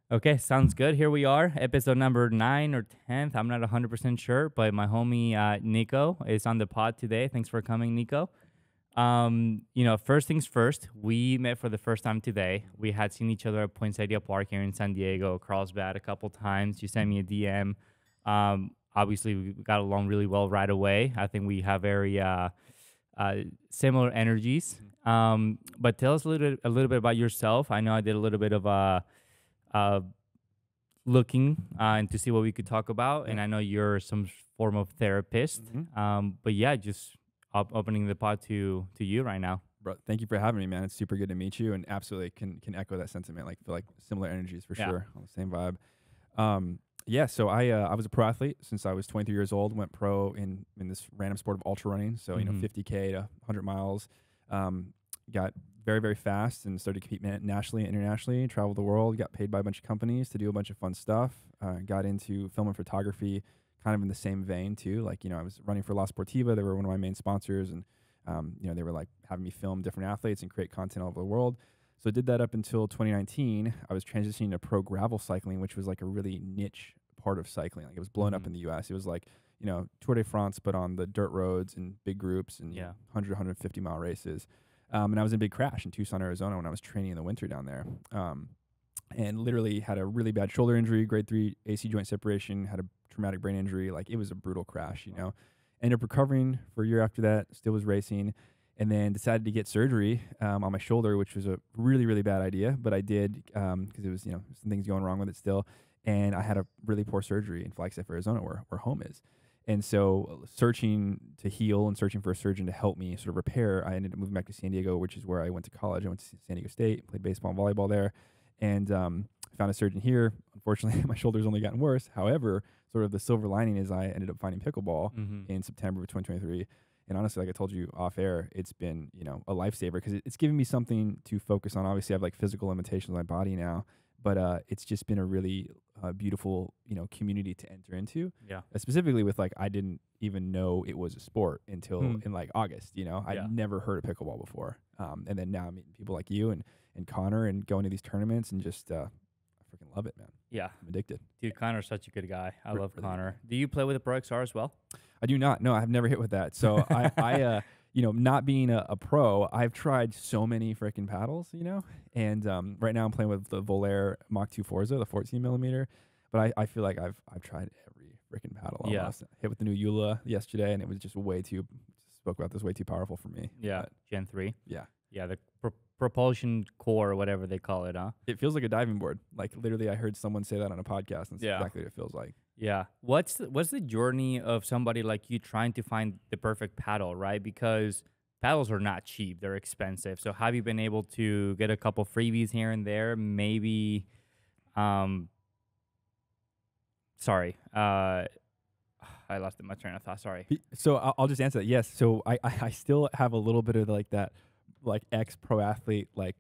Okay, sounds good. Here we are, episode number 9 or 10th. I'm not 100% sure, but my homie Nico is on the pod today. Thanks for coming, Nico. First things first, we met for the first time today. We had seen each other at Poinsettia Park here in San Diego, Carlsbad a couple times. You sent me a DM. Obviously, we got along really well right away. I think we have very similar energies. But tell us a little bit about yourself. I know I did a little bit of uh, looking and to see what we could talk about. And I know you're some form of therapist. But yeah, just opening the pod to you right now. Bro, thank you for having me, man. It's super good to meet you, and absolutely can echo that sentiment. Like feel like similar energies for sure, on the same vibe. So I was a pro athlete since I was 23 years old. Went pro in this random sport of ultra running. So 50K to 100 miles. Got very very fast and started to compete nationally and internationally. Traveled the world. Got paid by a bunch of companies to do a bunch of fun stuff. Got into film and photography, kind of in the same vein too. Like I was running for La Sportiva. They were one of my main sponsors, and they were like having me film different athletes and create content all over the world. So I did that up until 2019. I was transitioning to pro gravel cycling, which was like a really niche part of cycling. Like it was blown up in the US. It was like, Tour de France, but on the dirt roads and big groups and 100, 150 mile races. And I was in a big crash in Tucson, Arizona when I was training in the winter down there. And literally had a really bad shoulder injury, grade 3 AC joint separation, had a traumatic brain injury. Like it was a brutal crash, Ended up recovering for a year after that, still was racing, and then decided to get surgery on my shoulder, which was a really, really bad idea. But I did because it was, some things going wrong with it still. And I had a really poor surgery in Flagstaff, Arizona, where home is. And so searching to heal and searching for a surgeon to help me sort of repair, I ended up moving back to San Diego, which is where I went to college. I went to San Diego State, played baseball and volleyball there, and found a surgeon here. Unfortunately, my shoulder's only gotten worse. However, sort of the silver lining is I ended up finding pickleball in September of 2023. And honestly, like I told you off air, it's been, a lifesaver because it's given me something to focus on. Obviously, I have like physical limitations on my body now, but it's just been a really beautiful, community to enter into. Yeah. Specifically with like, I didn't even know it was a sport until in like August, I'd never heard of pickleball before. And then now I'm meeting people like you and Connor and going to these tournaments and just, I freaking love it, man. Yeah. I'm addicted. Dude, Connor's such a good guy. I love really Connor. Do you play with the Pro XR as well? I do not. No, I've never hit with that. So I not being a pro, I've tried so many freaking paddles, and right now I'm playing with the Volair Mach 2 Forza, the 14 millimeter. But I feel like I've tried every freaking paddle. Almost. Hit with the new Eula yesterday, and it was just way too powerful for me. Yeah, but Gen 3. Yeah. Yeah, the propulsion core, or whatever they call it, huh? It feels like a diving board. Like literally, I heard someone say that on a podcast, and that's exactly what it feels like. Yeah. What's the journey of somebody like you trying to find the perfect paddle, right? Because paddles are not cheap; they're expensive. So have you been able to get a couple freebies here and there? Maybe, sorry, I lost my train of thought. Sorry. So I'll just answer that. Yes. So I still have a little bit of like that, like ex-pro athlete like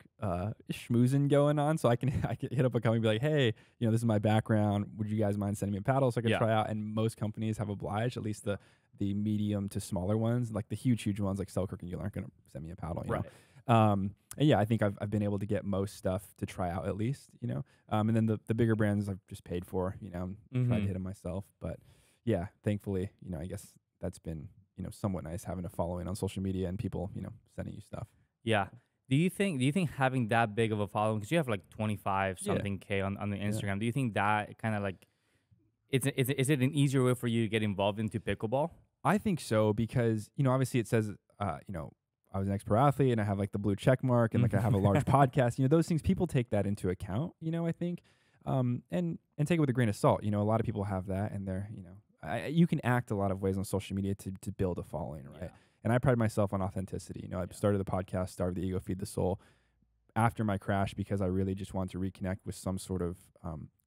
schmoozing going on. So I can hit up a company and be like, hey, this is my background. Would you guys mind sending me a paddle so I can try out? And most companies have obliged, at least the medium to smaller ones, like the huge ones like Selkirk and you aren't going to send me a paddle, you know? And yeah, I think I've been able to get most stuff to try out at least, and then the bigger brands I've just paid for, tried to hit them myself. But yeah, thankfully, I guess that's been, somewhat nice having a following on social media and people, sending you stuff. Yeah. Do you think having that big of a following, because you have like 25 something K on the Instagram, do you think that kind of like, is it an easier way for you to get involved into pickleball? I think so because, obviously it says, I was an ex-pro athlete and I have like the blue check mark and like I have a large podcast, those things, people take that into account, I think, and take it with a grain of salt. A lot of people have that and they're, you can act a lot of ways on social media to build a following, right? Yeah. And I pride myself on authenticity. I started the podcast, Starve the Ego, Feed the Soul after my crash because I really just wanted to reconnect with some sort of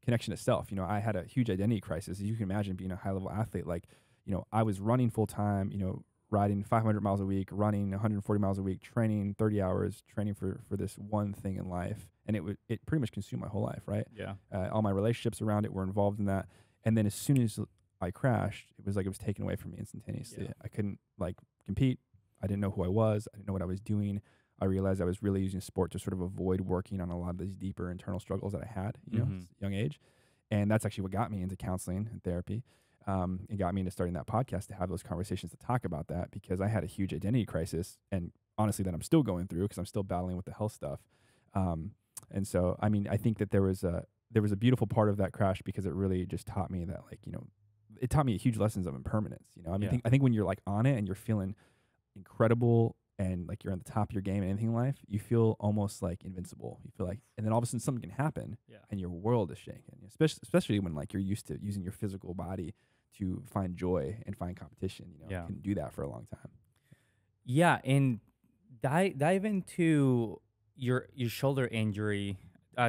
connection to self. I had a huge identity crisis. As you can imagine, being a high-level athlete, like, I was running full-time, riding 500 miles a week, running 140 miles a week, training 30 hours, training for this one thing in life. And it pretty much consumed my whole life, right? Yeah. All my relationships around it were involved in that. And then as soon as I crashed, it was like it was taken away from me instantaneously. Yeah. I couldn't like compete. I didn't know who I was. I didn't know what I was doing. I realized I was really using sport to sort of avoid working on a lot of these deeper internal struggles that I had, you know, at a young age. And that's actually what got me into counseling and therapy. It got me into starting that podcast to have those conversations to talk about that, because I had a huge identity crisis, and honestly that I'm still going through because I'm still battling with the health stuff. And so, I mean, I think that there was a beautiful part of that crash, because it really just taught me that, like, you know, it taught me huge lessons of impermanence. You know, I mean, I think when you're like on it and you're feeling incredible and like you're on the top of your game in anything in life, you feel almost like invincible. You feel like, and then all of a sudden something can happen and your world is shaken, especially when like you're used to using your physical body to find joy and find competition. You know, you can do that for a long time. Yeah. And dive into your shoulder injury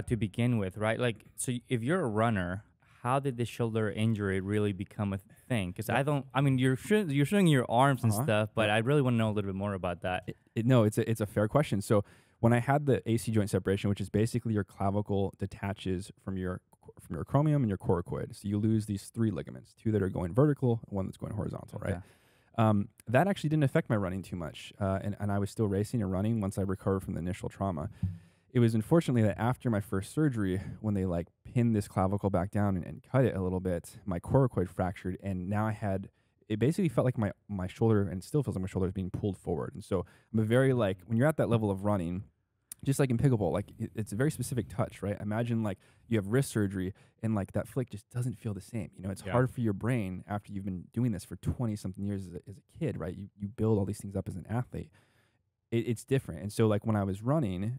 to begin with, right? Like, so if you're a runner, how did the shoulder injury really become a thing? Because I mean, you're showing your arms and stuff, but I really want to know a little bit more about that. No, it's a fair question. So when I had the AC joint separation, which is basically your clavicle detaches from your acromion and your coracoid, so you lose these 3 ligaments, 2 that are going vertical and 1 that's going horizontal, right? That actually didn't affect my running too much, and I was still racing and running once I recovered from the initial trauma. It was unfortunately that after my first surgery, when they like pinned this clavicle back down and cut it a little bit, my coracoid fractured, and now it basically felt like my shoulder, and it still feels like my shoulder is being pulled forward. And so I'm a very, like, when you're at that level of running, just like in pickleball, like it's a very specific touch, right? Imagine like you have wrist surgery and like that flick just doesn't feel the same. You know, it's hard for your brain after you've been doing this for 20 something years as a kid, right? You build all these things up as an athlete. It's different. And so like when I was running,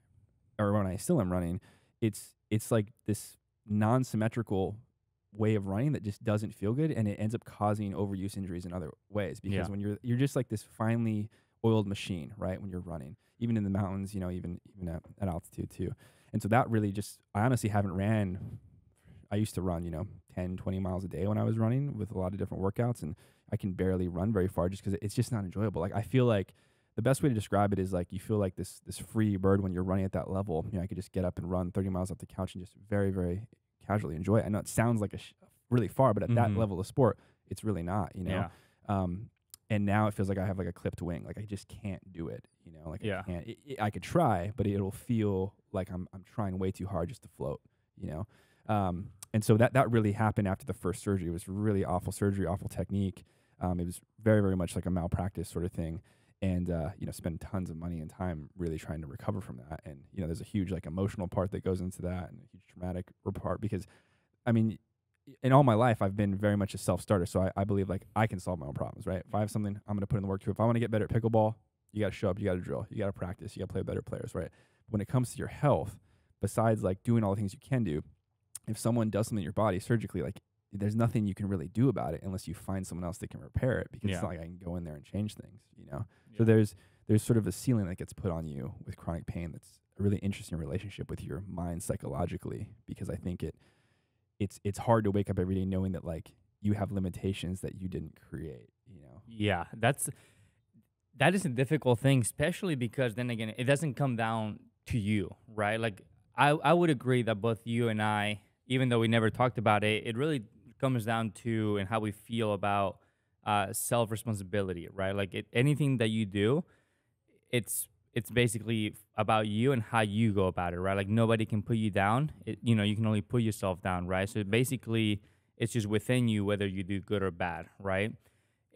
or when I still am running, it's like this non-symmetrical way of running that just doesn't feel good, and it ends up causing overuse injuries in other ways, because when you're just like this finely oiled machine, right? When you're running, even in the mountains, you know, even at altitude too. And so that really I honestly haven't ran. I used to run, you know, 10, 20 miles a day when I was running with a lot of different workouts, and I can barely run very far just because it's just not enjoyable. Like, I feel like the best way to describe it is like you feel like this free bird when you're running at that level. You know, I could just get up and run 30 miles off the couch and just very, very casually enjoy it. I know it sounds like really far, but at that level of sport, it's really not, you know? And now it feels like I have like a clipped wing. Like I just can't do it, you know? Like I can't. I could try, but it'll feel like I'm trying way too hard just to float, you know? And so that really happened after the first surgery. It was really awful surgery, awful technique. It was very, very much like a malpractice sort of thing. And, you know, spend tons of money and time really trying to recover from that. And, you know, there's a huge like emotional part that goes into that, and a huge traumatic part, because, I mean, in all my life, I've been very much a self-starter. So I believe like I can solve my own problems, right? If I have something, I'm going to put in the work to it. If I want to get better at pickleball, you got to show up, you got to drill, you got to practice, you got to play with better players, right? When it comes to your health, besides like doing all the things you can do, if someone does something in your body surgically, like there's nothing you can really do about it unless you find someone else that can repair it, because it's not like I can go in there and change things, you know? So there's sort of a ceiling that gets put on you with chronic pain that's a really interesting relationship with your mind psychologically, because I think it's hard to wake up every day knowing that like you have limitations that you didn't create, you know? Yeah, that is a difficult thing, especially because then again, it doesn't come down to you, right? Like I would agree that both you and I, even though we never talked about it, it really comes down to and how we feel about self-responsibility, right? Like anything that you do, it's basically about you and how you go about it, right? Like nobody can put you down. You know, you can only put yourself down, right? So basically, it's just within you whether you do good or bad, right?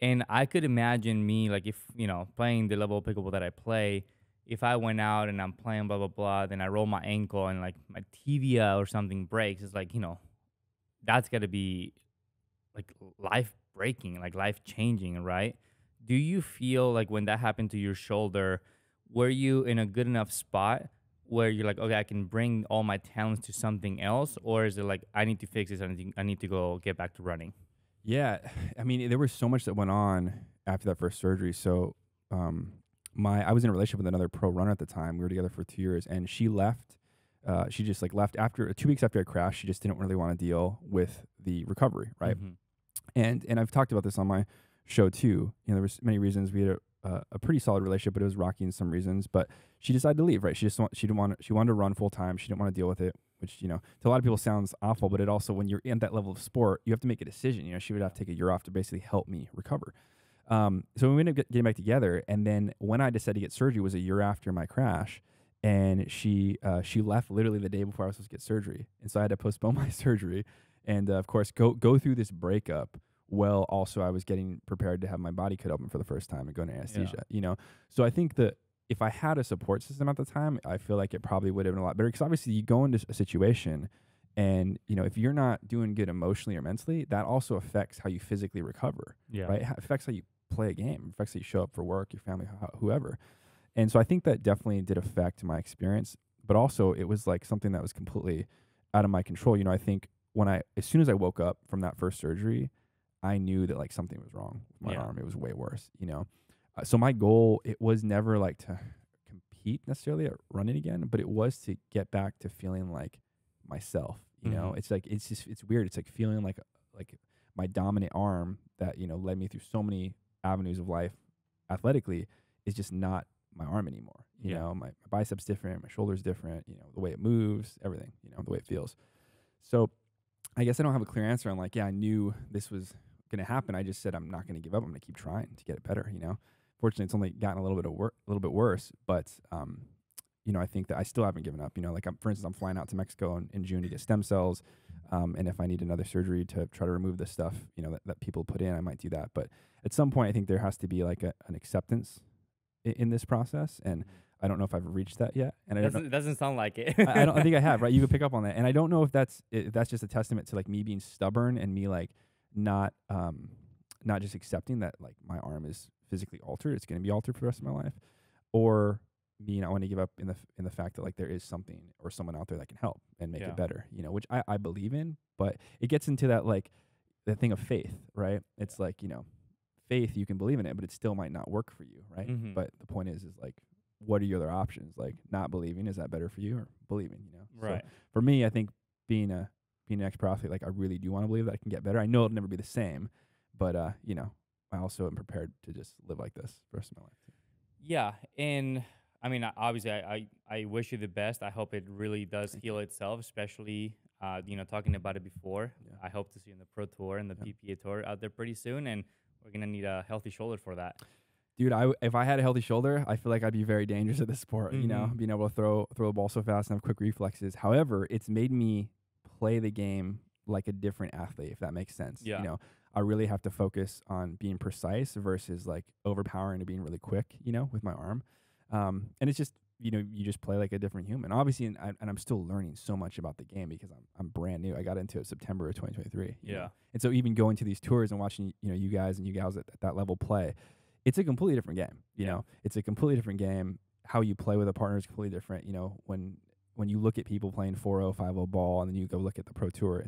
And I could imagine me, like if, you know, playing the level of pickleball that I play, if I went out and I'm playing blah, blah, blah, then I roll my ankle and like my tibia or something breaks, it's like, you know, that's got to be like life-breaking, like life-changing, right? Do you feel like when that happened to your shoulder, were you in a good enough spot where you're like, okay, I can bring all my talents to something else? Or is it like, I need to fix this, I need to go get back to running? Yeah. I mean, there was so much that went on after that first surgery. So I was in a relationship with another pro runner at the time. We were together for 2 years, and she left. She just like left after 2 weeks after I crashed. She just didn't really want to deal with the recovery, right? And I've talked about this on my show too. You know, there was many reasons. We had a pretty solid relationship, but it was rocky in some reasons. But she decided to leave, right? She wanted to run full time. She didn't want to deal with it, which, you know, to a lot of people sounds awful, but it also, when you're in that level of sport, you have to make a decision. You know, she would have to take a year off to basically help me recover. So we ended up getting back together, and then when I decided to get surgery was a year after my crash, and she left literally the day before I was supposed to get surgery, and so I had to postpone my surgery, and of course go through this breakup. Well, also I was getting prepared to have my body cut open for the first time and go into anesthesia. You know, so I think that if I had a support system at the time, I feel like it probably would have been a lot better. Because obviously you go into a situation, and you know if you're not doing good emotionally or mentally, that also affects how you physically recover. Yeah. Right, it affects how you play a game, affects how you show up for work, your family, whoever. And so I think that definitely did affect my experience, but also it was like something that was completely out of my control. You know, I think as soon as I woke up from that first surgery, I knew that like something was wrong with my arm. It was way worse, you know. So my goal, it was never like to compete necessarily at running again, but it was to get back to feeling like myself. You know, it's like it's weird. It's like feeling like my dominant arm that, you know, led me through so many avenues of life athletically is just not my arm anymore. You know, my biceps different, my shoulder's different, you know, the way it moves, everything, you know, the way it feels. So I guess I don't have a clear answer on like, yeah, I knew this was going to happen. I just said, I'm not going to give up. I'm going to keep trying to get it better. You know, fortunately it's only gotten a little bit worse, but, you know, I think that I still haven't given up. You know, like for instance, I'm flying out to Mexico in June to get stem cells. And if I need another surgery to try to remove this stuff, you know, that people put in, I might do that. But at some point, I think there has to be like an acceptance in this process. And I don't know if I've reached that yet. And it doesn't sound like it. I think I have, right? You could pick up on that. And I don't know if that's just a testament to like me being stubborn and me like not just accepting that like my arm is physically altered. It's going to be altered for the rest of my life, or me not want to give up in the fact that like there is something or someone out there that can help and make it better, you know, which I believe in. But it gets into that like the thing of faith, right? It's like, you know, faith, you can believe in it, but it still might not work for you, right? But the point is like, what are your other options? Like not believing, is that better for you, or believing, you know? Right. So for me, I think being an ex-pro athlete, like I really do want to believe that I can get better. I know it'll never be the same, but you know, I also am prepared to just live like this for the rest of my life too. Yeah, and I mean, obviously, I wish you the best. I hope it really does heal itself, especially, you know, talking about it before. Yeah. I hope to see you in the Pro Tour and the PPA Tour out there pretty soon, and we're going to need a healthy shoulder for that. Dude, if I had a healthy shoulder, I feel like I'd be very dangerous at this sport, you know, being able to throw a ball so fast and have quick reflexes. However, it's made me play the game like a different athlete, if that makes sense. Yeah. You know, I really have to focus on being precise versus like overpowering and being really quick, you know, with my arm. And it's just, you know, you just play like a different human. Obviously, and I'm still learning so much about the game because I'm brand new. I got into it September of 2023. You know? And so even going to these tours and watching, you know, you guys and you gals at that level play, it's a completely different game. You know, it's a completely different game. How you play with a partner is completely different. You know, when you look at people playing 4-0, 5-0 ball, and then you go look at the Pro Tour,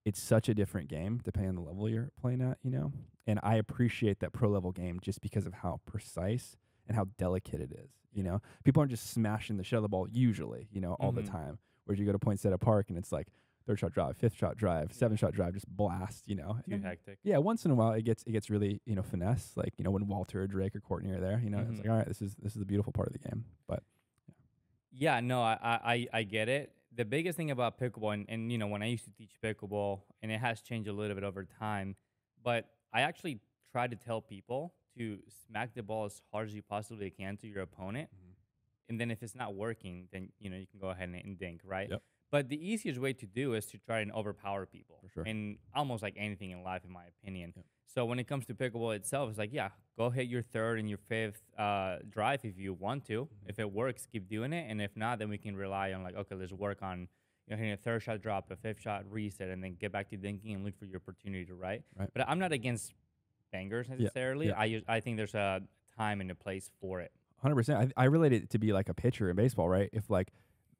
it's such a different game depending on the level you're playing at, you know? And I appreciate that pro level game just because of how precise and how delicate it is, you know? People aren't just smashing the shit out of the ball usually, you know, all the time. Whereas you go to Poinsettia Park and it's like third shot drive, fifth shot drive, seventh shot drive, just blast, you know? Too hectic. Yeah, once in a while it gets really, you know, finesse, like, you know, when Walter or Drake or Courtney are there, you know, it's like, all right, this is the beautiful part of the game. But yeah, no, I get it. The biggest thing about pickleball, and you know, when I used to teach pickleball, and it has changed a little bit over time, but I actually try to tell people to smack the ball as hard as you possibly can to your opponent. And then if it's not working, then, you know, you can go ahead and dink, right? Yep. But the easiest way to do is to try and overpower people. For sure. And almost like anything in life, in my opinion. Yep. So when it comes to pickleball itself, it's like, yeah, go hit your third and your fifth drive if you want to. If it works, keep doing it. And if not, then we can rely on like, okay, let's work on, you know, hitting a third shot drop, a fifth shot reset, and then get back to dinking and look for your opportunity to right. But I'm not against bangers necessarily. Yeah. I think there's a time and a place for it. 100%. I relate it to be like a pitcher in baseball, right? If like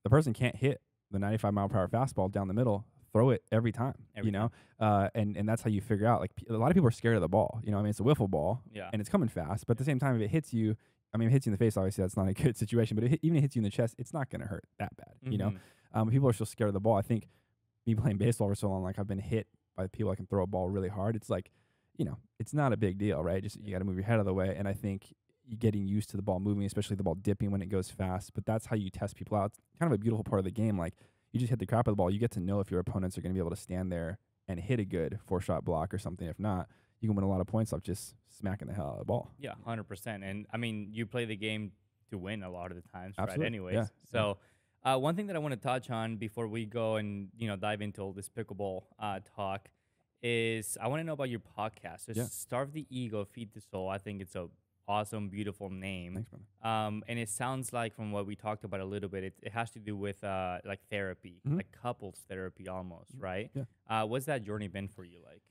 the person can't hit the 95 mile per hour fastball down the middle, throw it every time, you know? And that's how you figure out, like a lot of people are scared of the ball, you know? I mean, it's a wiffle ball and it's coming fast, but at the same time, if it hits you, I mean, if it hits you in the face, obviously that's not a good situation, but even if it hits you in the chest, it's not going to hurt that bad, you know? People are still scared of the ball. I think me playing baseball for so long, like I've been hit by people that can throw a ball really hard. It's like, you know, it's not a big deal, right? Just you got to move your head out of the way. And I think you getting used to the ball moving, especially the ball dipping when it goes fast. But that's how you test people out. It's kind of a beautiful part of the game. Like you just hit the crap out of the ball. You get to know if your opponents are going to be able to stand there and hit a good 4-shot block or something. If not, you can win a lot of points off just smacking the hell out of the ball. Yeah, 100%. And I mean, you play the game to win a lot of the times, Absolutely. right? Anyways, Yeah. so one thing that I want to touch on before we go and dive into all this pickleball talk is I want to know about your podcast. So Starve the Ego, Feed the Soul. I think it's a awesome, beautiful name. Thanks, brother. And it sounds like from what we talked about a little bit, it has to do with like therapy, like couples therapy almost, right? Yeah. What's that journey been for you like?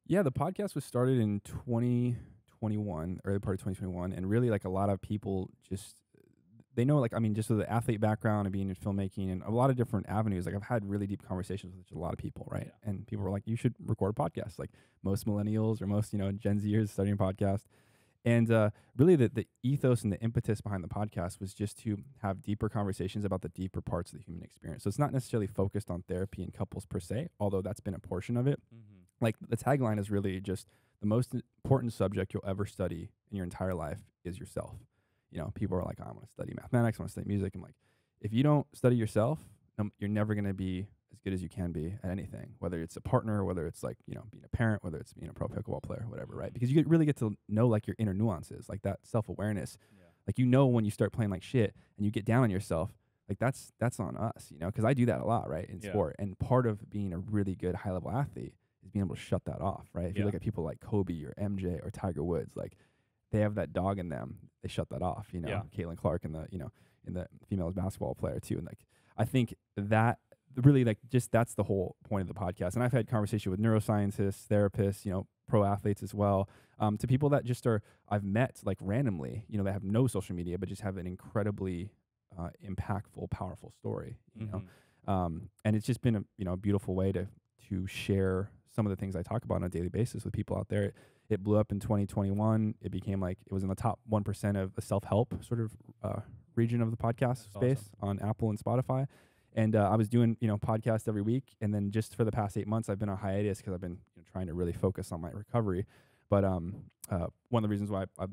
Yeah, the podcast was started in 2021, early part of 2021, and really like a lot of people just they know, like, I mean, just with the athlete background and being in filmmaking and a lot of different avenues, like I've had really deep conversations with a lot of people, right? Yeah. And people were like, you should record a podcast. Like most millennials or most, Gen Zers starting a podcast. And really the ethos and the impetus behind the podcast was just to have deeper conversations about the deeper parts of the human experience. So it's not necessarily focused on therapy and couples per se, although that's been a portion of it. Like the tagline is really just the most important subject you'll ever study in your entire life is yourself. People are like, I want to study mathematics, I want to study music. I'm like, if you don't study yourself, you're never going to be as good as you can be at anything, whether it's a partner, whether it's like, being a parent, whether it's being a pro pickleball player, whatever, right? Because you really get to know like your inner nuances, like that self-awareness. Yeah. Like, when you start playing like shit and you get down on yourself, like that's on us, because I do that a lot, right, in sport. And part of being a really good high-level athlete is being able to shut that off, right? If you look at people like Kobe or MJ or Tiger Woods, like they have that dog in them. They shut that off, Caitlin Clark and the females basketball player too. And like, I think that really like just that's the whole point of the podcast. And I've had conversation with neuroscientists, therapists, pro athletes as well, to people that just I've met like randomly, that have no social media, but just have an incredibly impactful, powerful story, and it's just been a beautiful way to share some of the things I talk about on a daily basis with people out there. It blew up in 2021. It became like it was in the top 1% of the self-help sort of region of the podcast space on Apple and Spotify. And I was doing, podcasts every week. And then just for the past 8 months, I've been on hiatus because I've been trying to really focus on my recovery. But one of the reasons why I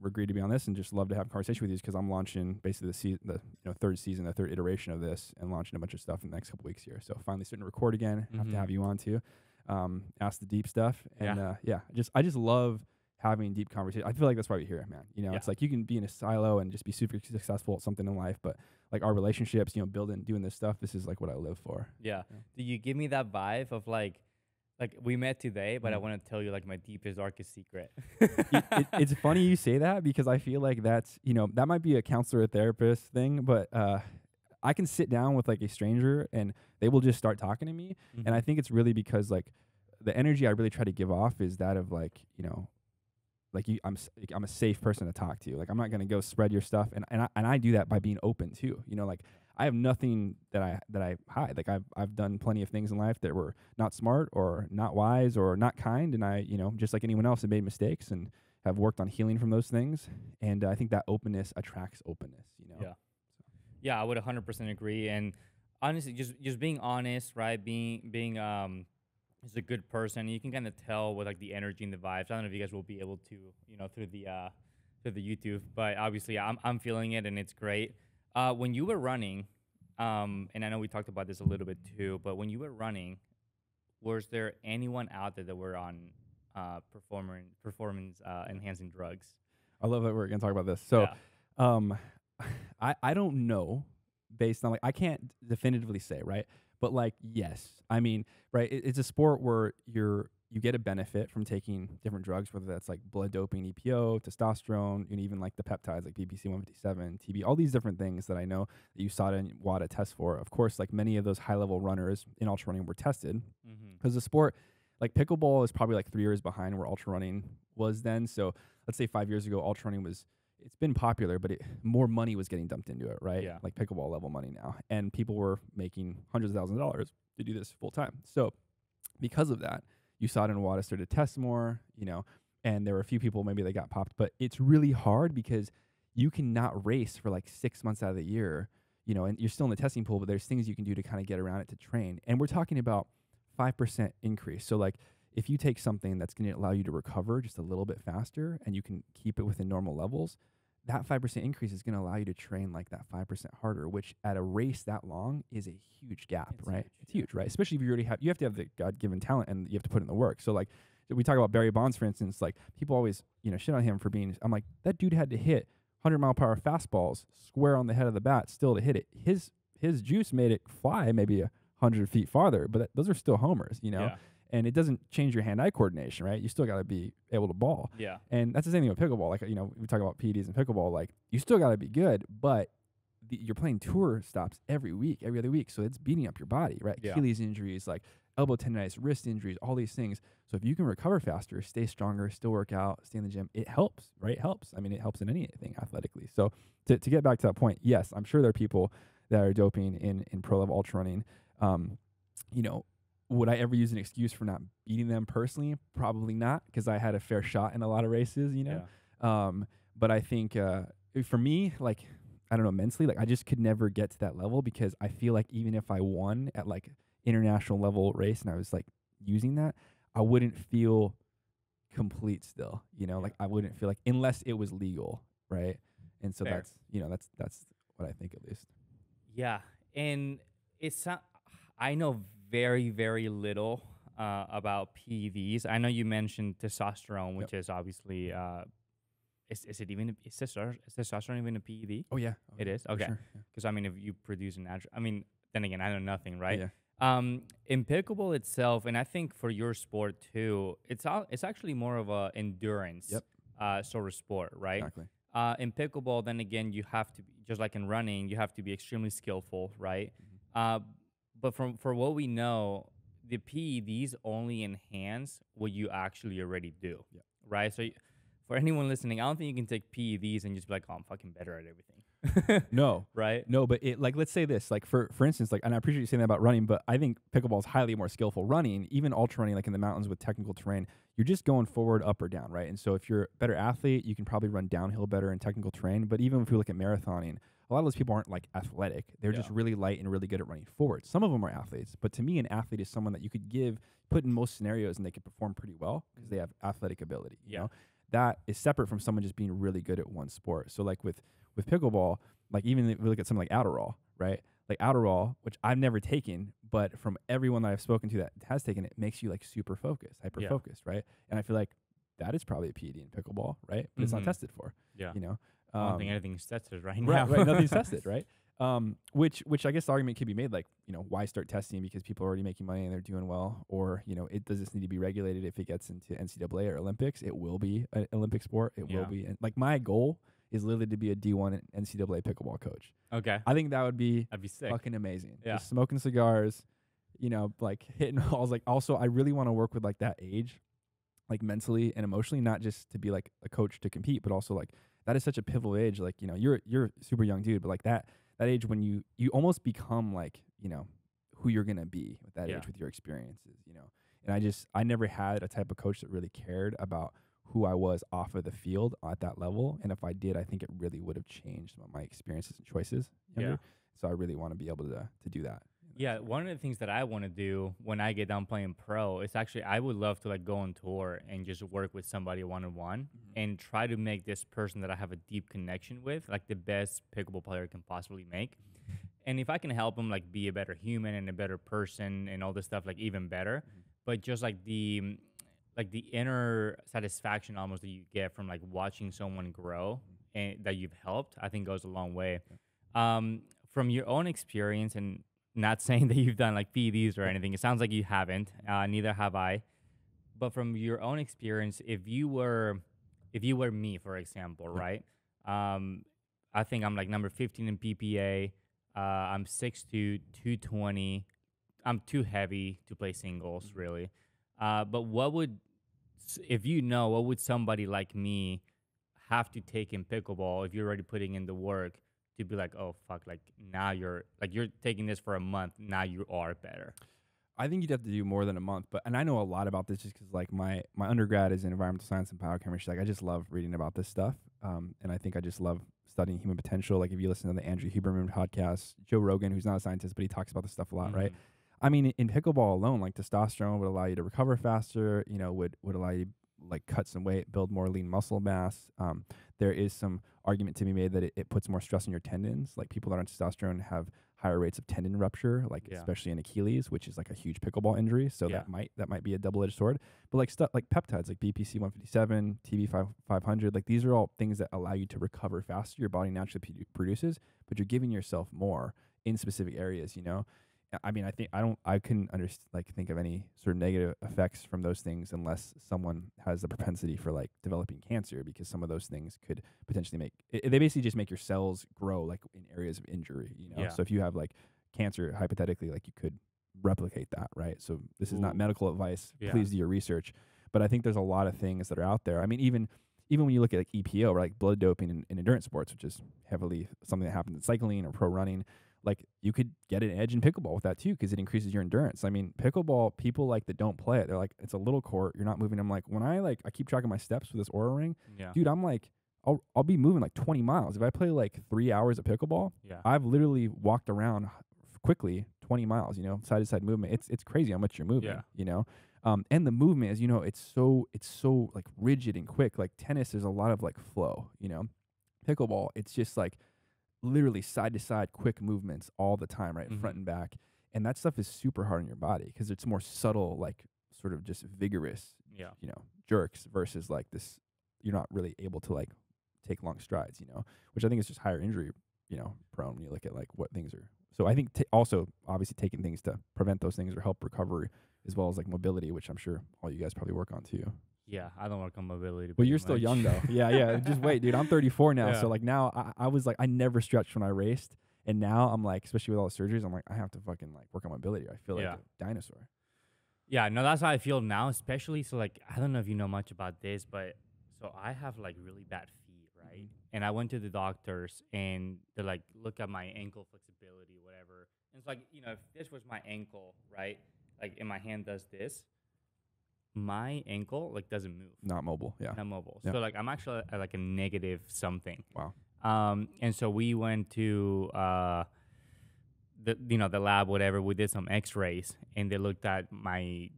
agreed to be on this and just love to have a conversation with you is because I'm launching basically the third season, the third iteration of this, and launching a bunch of stuff in the next couple weeks here. So finally starting to record again. Have to have you on too. Ask the deep stuff. And I just love having deep conversations. I feel like that's why we're here, man. It's like you can be in a silo and just be super successful at something in life, but like our relationships, doing this stuff, this is like what I live for. Yeah. Do you give me that vibe of like we met today, but I want to tell you like my deepest, darkest secret? It's funny you say that because I feel like that's, that might be a counselor or therapist thing, but I can sit down with like a stranger and they will just start talking to me. And I think it's really because like the energy I really try to give off is that of like, like I'm a safe person to talk to. Like I'm not going to go spread your stuff. And I do that by being open too. Like I have nothing that I hide. Like I've done plenty of things in life that were not smart or not wise or not kind. And I, just like anyone else, have made mistakes and have worked on healing from those things. And I think that openness attracts openness, Yeah. Yeah, I would 100% agree. And honestly, just being honest, right? Being is a good person. You can kind of tell with like the energy and the vibes. I don't know if you guys will be able to, through the YouTube, but obviously I'm feeling it and it's great. When you were running, and I know we talked about this a little bit too, but when you were running, was there anyone out there that were on performance enhancing drugs? I love that we're gonna talk about this. So, I don't know, based on like I can't definitively say, right? But like, yes, I mean, right? It's a sport where you get a benefit from taking different drugs, whether that's like blood doping, EPO, testosterone, and even like the peptides like BPC 157, TB, all these different things that I know that USADA and WADA test for. Of course, like many of those high level runners in ultra running were tested because the sport, like pickleball, is probably like 3 years behind where ultra running was then. So let's say 5 years ago, ultra running it's been popular, but more money was getting dumped into it, right? Yeah. Like pickleball level money now. And people were making hundreds of thousands of dollars to do this full time. So because of that, USADA and WADA started to test more, and there were a few people maybe that got popped, but it's really hard because you cannot race for like 6 months out of the year, and you're still in the testing pool, but there's things you can do to kind of get around it to train. And we're talking about 5% increase. So like if you take something that's going to allow you to recover just a little bit faster and you can keep it within normal levels, that 5% increase is going to allow you to train like that 5% harder, which at a race that long is a huge gap, right? It's huge, right? Especially if you have to have the God-given talent and you have to put in the work. So like we talk about Barry Bonds, for instance. Like people always, shit on him for being. I'm like, that dude had to hit 100-mile-per-hour fastballs square on the head of the bat still to hit it. His juice made it fly maybe 100 feet farther, but those are still homers, Yeah. And it doesn't change your hand-eye coordination, right? You still got to be able to ball. Yeah. And that's the same thing with pickleball. Like, we talk about PEDs and pickleball. Like, you still got to be good, but you're playing tour stops every week, every other week. So it's beating up your body, right? Yeah. Achilles injuries, like elbow tendonitis, wrist injuries, all these things. So if you can recover faster, stay stronger, still work out, stay in the gym, it helps, right? It helps. I mean, it helps in anything athletically. So to get back to that point, yes, I'm sure there are people that are doping in pro level ultra running. Would I ever use an excuse for not beating them personally? Probably not, because I had a fair shot in a lot of races, Yeah. But I think for me, like, I don't know, mentally, like I just could never get to that level, because I feel like even if I won at like international level race and I was like using that, I wouldn't feel complete still, like I wouldn't feel like, unless it was legal, right? And so Fair. that's what I think, at least. Yeah. And it's not, I know very, very little about PEDs. I know you mentioned testosterone, which is obviously, is testosterone even a PED? Oh yeah. It is? Okay. Sure, Because, I mean, if you produce a natural, I mean, then again, I know nothing, right? yeah. In pickleball itself, and I think for your sport too, it's actually more of a endurance sort of sport, right? Exactly. In pickleball, then again, you have to be, just like in running, you have to be extremely skillful, right? But for what we know, the PEDs only enhance what you actually already do, right? So for anyone listening, I don't think you can take PEDs and just be like, oh, I'm fucking better at everything. No. Right? No, but it, like, let's say this, like for instance, like, and I appreciate you saying that about running, but I think pickleball is highly more skillful running, even ultra running, like in the mountains with technical terrain. You're just going forward, up or down, right? And so if you're a better athlete, you can probably run downhill better in technical terrain. But even if you look at marathoning, a lot of those people aren't like athletic. They're just really light and really good at running forward. Some of them are athletes, but to me, an athlete is someone that you could put in most scenarios and they could perform pretty well because they have athletic ability. You know? That is separate from someone just being really good at one sport. So like with pickleball, like even if we look at something like Adderall, right? Like Adderall, which I've never taken, but from everyone that I've spoken to that has taken it, makes you like super focused, hyper focused, right? And I feel like that is probably a PED in pickleball, right? But it's not tested for. Yeah. I don't think anything's tested right now. Right, nothing's tested, right? Which I guess the argument could be made, like, why start testing because people are already making money and they're doing well, or does this need to be regulated if it gets into NCAA or Olympics? It will be an Olympic sport. It will be, and like my goal is literally to be a D1 NCAA pickleball coach. Okay, I think that'd be sick. Fucking amazing. Yeah, just smoking cigars, like hitting balls. Like also, I really want to work with like that age, like mentally and emotionally, not just to be like a coach to compete, but also like that is such a pivotal age. Like, you're a super young dude, but like that age when you almost become like, who you're going to be with that age with your experiences, and I never had a type of coach that really cared about who I was off of the field at that level. And if I did, I think it really would have changed my experiences and choices. Yeah. So I really want to be able to do that. Yeah, one of the things that I want to do when I get done playing pro is actually I would love to like go on tour and just work with somebody one-on-one and try to make this person that I have a deep connection with like the best pickleball player can possibly make. And if I can help them like be a better human and a better person and all this stuff, like even better. But just like the inner satisfaction almost that you get from like watching someone grow and that you've helped, I think goes a long way. From your own experience, and not saying that you've done like PEDs or anything. It sounds like you haven't. Neither have I. But from your own experience, if you were me, for example, right? I think I'm like number 15 in PPA. I'm 6'2", 220. I'm too heavy to play singles, really. But what would somebody like me have to take in pickleball if you're already putting in the work to be like, oh, fuck, like now you're taking this for a month. Now you are better. I think you'd have to do more than a month, and I know a lot about this just because like my undergrad is in environmental science and biochemistry. Like I just love reading about this stuff. And I think I just love studying human potential. Like if you listen to the Andrew Huberman podcast, Joe Rogan, who's not a scientist, but he talks about this stuff a lot, right? I mean, in pickleball alone, like testosterone would allow you to recover faster, would allow you like cut some weight, build more lean muscle mass. There is some argument to be made that it puts more stress on your tendons. Like people that are on testosterone have higher rates of tendon rupture, like Yeah. especially in Achilles, which is like a huge pickleball injury. So Yeah. that might be a double-edged sword. But like stuff like peptides, like BPC 157, TB 500, like these are all things that allow you to recover faster. Your body naturally produces, but you're giving yourself more in specific areas. You know, I mean, I couldn't think of any sort of negative effects from those things unless someone has the propensity for like developing cancer, because some of those things could potentially they basically just make your cells grow like in areas of injury, you know? Yeah. So if you have like cancer, hypothetically, like you could replicate that, right? So this is not Ooh. medical advice. Yeah. Please do your research. But I think there's a lot of things that are out there. I mean, even when you look at like EPO, or like blood doping in endurance sports, which is heavily something that happens in cycling or pro running, like you could get an edge in pickleball with that too, because it increases your endurance. I mean, pickleball, people like that don't play it, they're like, it's a little court, you're not moving. I'm like, when I keep track of my steps with this Aura ring, Yeah. dude, I'm like, I'll be moving like 20 miles. If I play like 3 hours of pickleball, Yeah. I've literally walked around quickly 20 miles, you know, side to side movement. It's crazy how much you're moving, Yeah. you know? And the movement is, you know, it's so like rigid and quick. Like tennis, there's a lot of like flow, you know? Pickleball, it's just like literally side to side quick movements all the time, right? Mhm. Front and back. And that stuff is super hard on your body because it's more subtle, like sort of just vigorous, Yeah. you know, jerks versus like this, you're not really able to like take long strides, you know, which I think is just higher injury, you know, prone when you look at like what things are. So I think also obviously taking things to prevent those things or help recovery, as well as like mobility, which I'm sure all you guys probably work on too. Yeah, I don't work on mobility. Well, pretty you're still much. young though. Yeah. Just wait, dude. I'm 34 now. Yeah. So like now I was like, I never stretched when I raced. And now I'm like, especially with all the surgeries, I'm like, I have to fucking like work on mobility. I feel like Yeah. a dinosaur. Yeah, no, that's how I feel now, especially. So, like, I don't know if you know much about this, but so I have like really bad feet, right? And I went to the doctors and they're like, look at my ankle flexibility, whatever. And it's like, you know, if this was my ankle, right? Like, and my hand does this, my ankle like doesn't move. Not mobile. Yeah. Not mobile. Yeah. So like I'm actually at like a negative something. Wow. And so we went to the lab, whatever. We did some X-rays, and they looked at my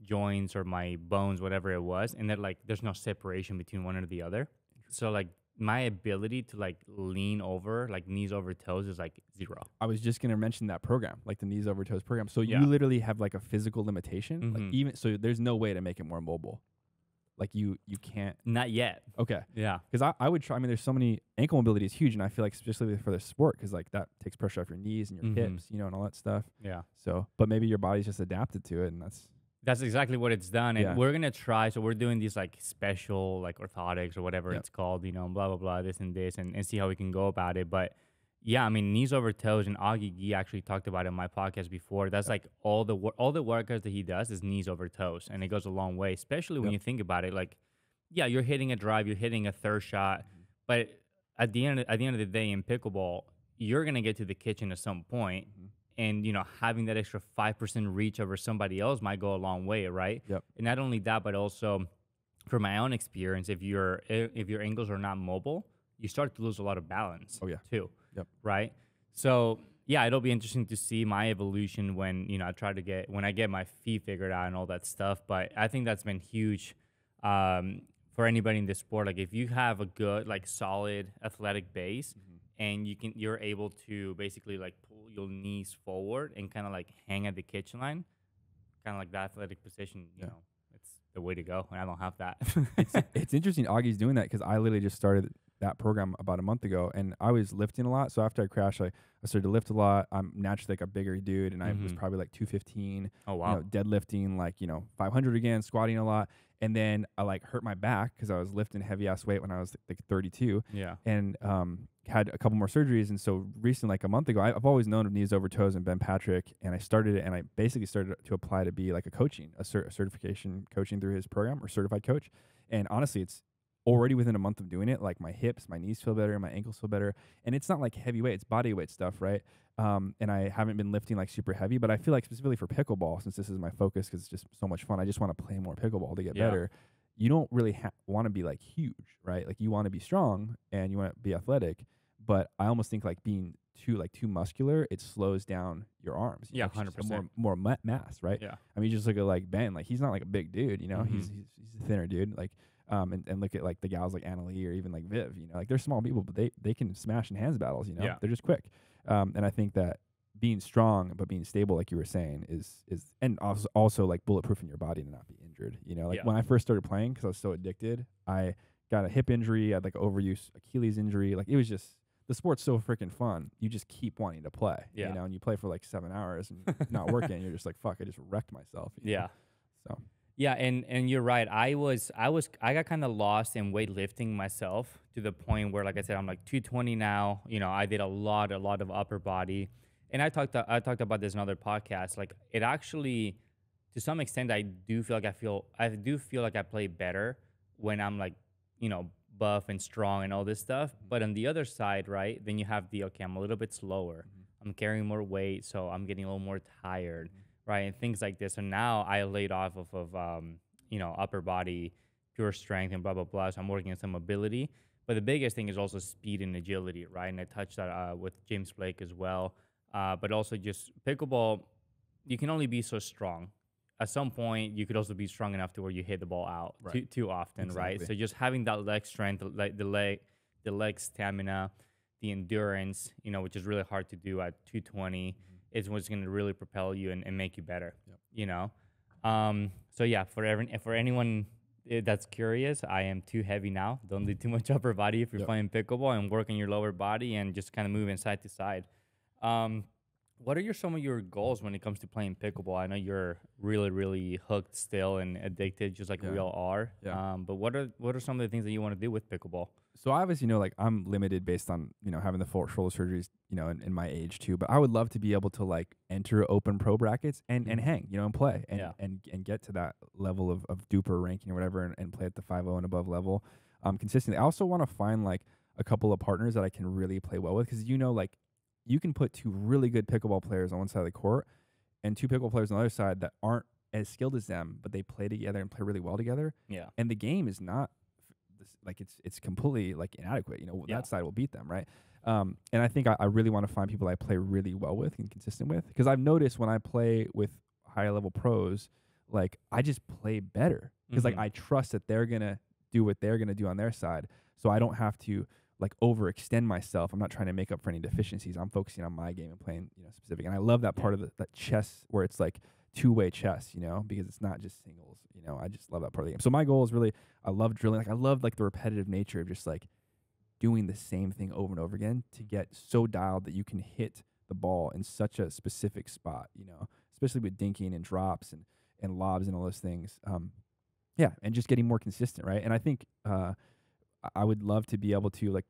joints or my bones, whatever it was, and they're like, there's no separation between one or the other. So like my ability to like lean over, like knees over toes, is like 0. I was just gonna mention that program, like the knees over toes program. So Yeah. you literally have like a physical limitation, like Mhm. even so. There's no way to make it more mobile. Like you can't. Not yet. Okay. Yeah. Because I would try. I mean, there's so many, ankle mobility is huge, and I feel like especially for the sport, because like that takes pressure off your knees and your Mhm. hips, you know, and all that stuff. Yeah. So, but maybe your body's just adapted to it, and That's exactly what it's done. And Yeah. we're going to try. So we're doing these like special like orthotics or whatever Yep. it's called, you know, blah, blah, blah, this and this, and see how we can go about it. But yeah, I mean, knees over toes, and Augie Gee actually talked about it in my podcast before. That's like all the workouts that he does is knees over toes. And it goes a long way, especially when Yep. you think about it. Like, yeah, you're hitting a drive, you're hitting a third shot. But at the end of the day in pickleball, you're going to get to the kitchen at some point. And, you know, having that extra 5% reach over somebody else might go a long way, right? Yep. And not only that, but also from my own experience, if your ankles are not mobile, you start to lose a lot of balance. Oh, yeah. Too. Yep. Right? So, yeah, it'll be interesting to see my evolution when, you know, when I get my feet figured out and all that stuff. But I think that's been huge for anybody in this sport. Like, if you have a good, like, solid athletic base, and you're able to basically like pull your knees forward and kind of like hang at the kitchen line, kind of like that athletic position, you know, it's the way to go. And I don't have that. it's interesting Augie's doing that, because I literally just started that program about a month ago, and I was lifting a lot. So after I crashed, I started to lift a lot. I'm naturally like a bigger dude, and I was probably like 215. Oh, wow. You know, deadlifting like, you know, 500 again, squatting a lot. And then I like hurt my back because I was lifting heavy ass weight when I was like 32. Yeah. And had a couple more surgeries. And so recently, like a month ago, I've always known of knees over toes and Ben Patrick, and I started it, and I basically started to apply to be like a certification coaching through his program, or certified coach. And honestly, it's already within a month of doing it, like my hips, my knees feel better, my ankles feel better. And it's not like heavy weight, it's body weight stuff, right? And I haven't been lifting like super heavy, but I feel like specifically for pickleball, since this is my focus, because it's just so much fun, I just want to play more pickleball to get better. You don't really want to be like huge, right? Like you want to be strong and you want to be athletic, but I almost think like being too muscular, it slows down your arms. Yeah, Like, 100%. More mass, right? Yeah. I mean, you just look at like Ben, like he's not like a big dude, you know, Mhm. he's a thinner dude, like. And look at like the gals like Annalie or even like Viv, you know, like they're small people, but they can smash in hands battles, you know, Yeah. they're just quick. And I think that being strong but being stable, like you were saying, is and also like bulletproof in your body to not be injured. You know, like when I first started playing, because I was so addicted, I got a hip injury, I had like overuse Achilles injury. Like it was just, the sport's so freaking fun. You just keep wanting to play. Yeah. You know, and you play for like 7 hours and it's not working. You're just like, fuck, I just wrecked myself. You know? So. Yeah, and you're right. I got kind of lost in weightlifting myself to the point where, like I said, I'm like 220 now. You know, I did a lot of upper body, and I talked about this in other podcasts. Like it actually, to some extent, I do feel like I play better when I'm like, you know, buff and strong and all this stuff. But on the other side, right, then you have okay, I'm a little bit slower. I'm carrying more weight, so I'm getting a little more tired. Right, and things like this. So now I laid off of you know, upper body, pure strength, and blah blah blah. So I'm working on some mobility. But the biggest thing is also speed and agility, right? And I touched that with James Blake as well. But also just pickleball, you can only be so strong. At some point, you could also be strong enough to where you hit the ball out too often, right? So just having that leg strength, like the leg stamina, the endurance, you know, which is really hard to do at 220. Is what's going to really propel you and make you better, you know? So yeah, for anyone that's curious, I am too heavy now. Don't do too much upper body if you're playing pickleball, and work on your lower body and just kind of moving side to side. What are some of your goals when it comes to playing pickleball? I know you're really, really hooked still and addicted, just like we all are. But what are some of the things that you want to do with pickleball? So obviously, you know, like I'm limited based on, you know, having the full shoulder surgeries, you know, in my age too. But I would love to be able to like enter open pro brackets and hang, you know, and play and get to that level of duper ranking or whatever, and play at the 5.0 and above level consistently. I also want to find like a couple of partners that I can really play well with, because, you know, like you can put 2 really good pickleball players on one side of the court and 2 pickleball players on the other side that aren't as skilled as them, but they play together and play really well together. Yeah. And the game is not like it's completely like inadequate. You know, that side will beat them, right? And I think I really want to find people I play really well with and consistent with, because I've noticed when I play with higher level pros, like I just play better because like I trust that they're gonna do what they're gonna do on their side, so I don't have to like overextend myself. I'm not trying to make up for any deficiencies. I'm focusing on my game and playing, you know, specific. And I love that part of that chess where it's like two-way chess, you know, because it's not just singles. You know, I just love that part of the game. So my goal is really, I love drilling. Like I love like the repetitive nature of just like doing the same thing over and over again to get so dialed that you can hit the ball in such a specific spot, you know, especially with dinking and drops and lobs and all those things. Yeah, and just getting more consistent, right? And I think I would love to be able to like,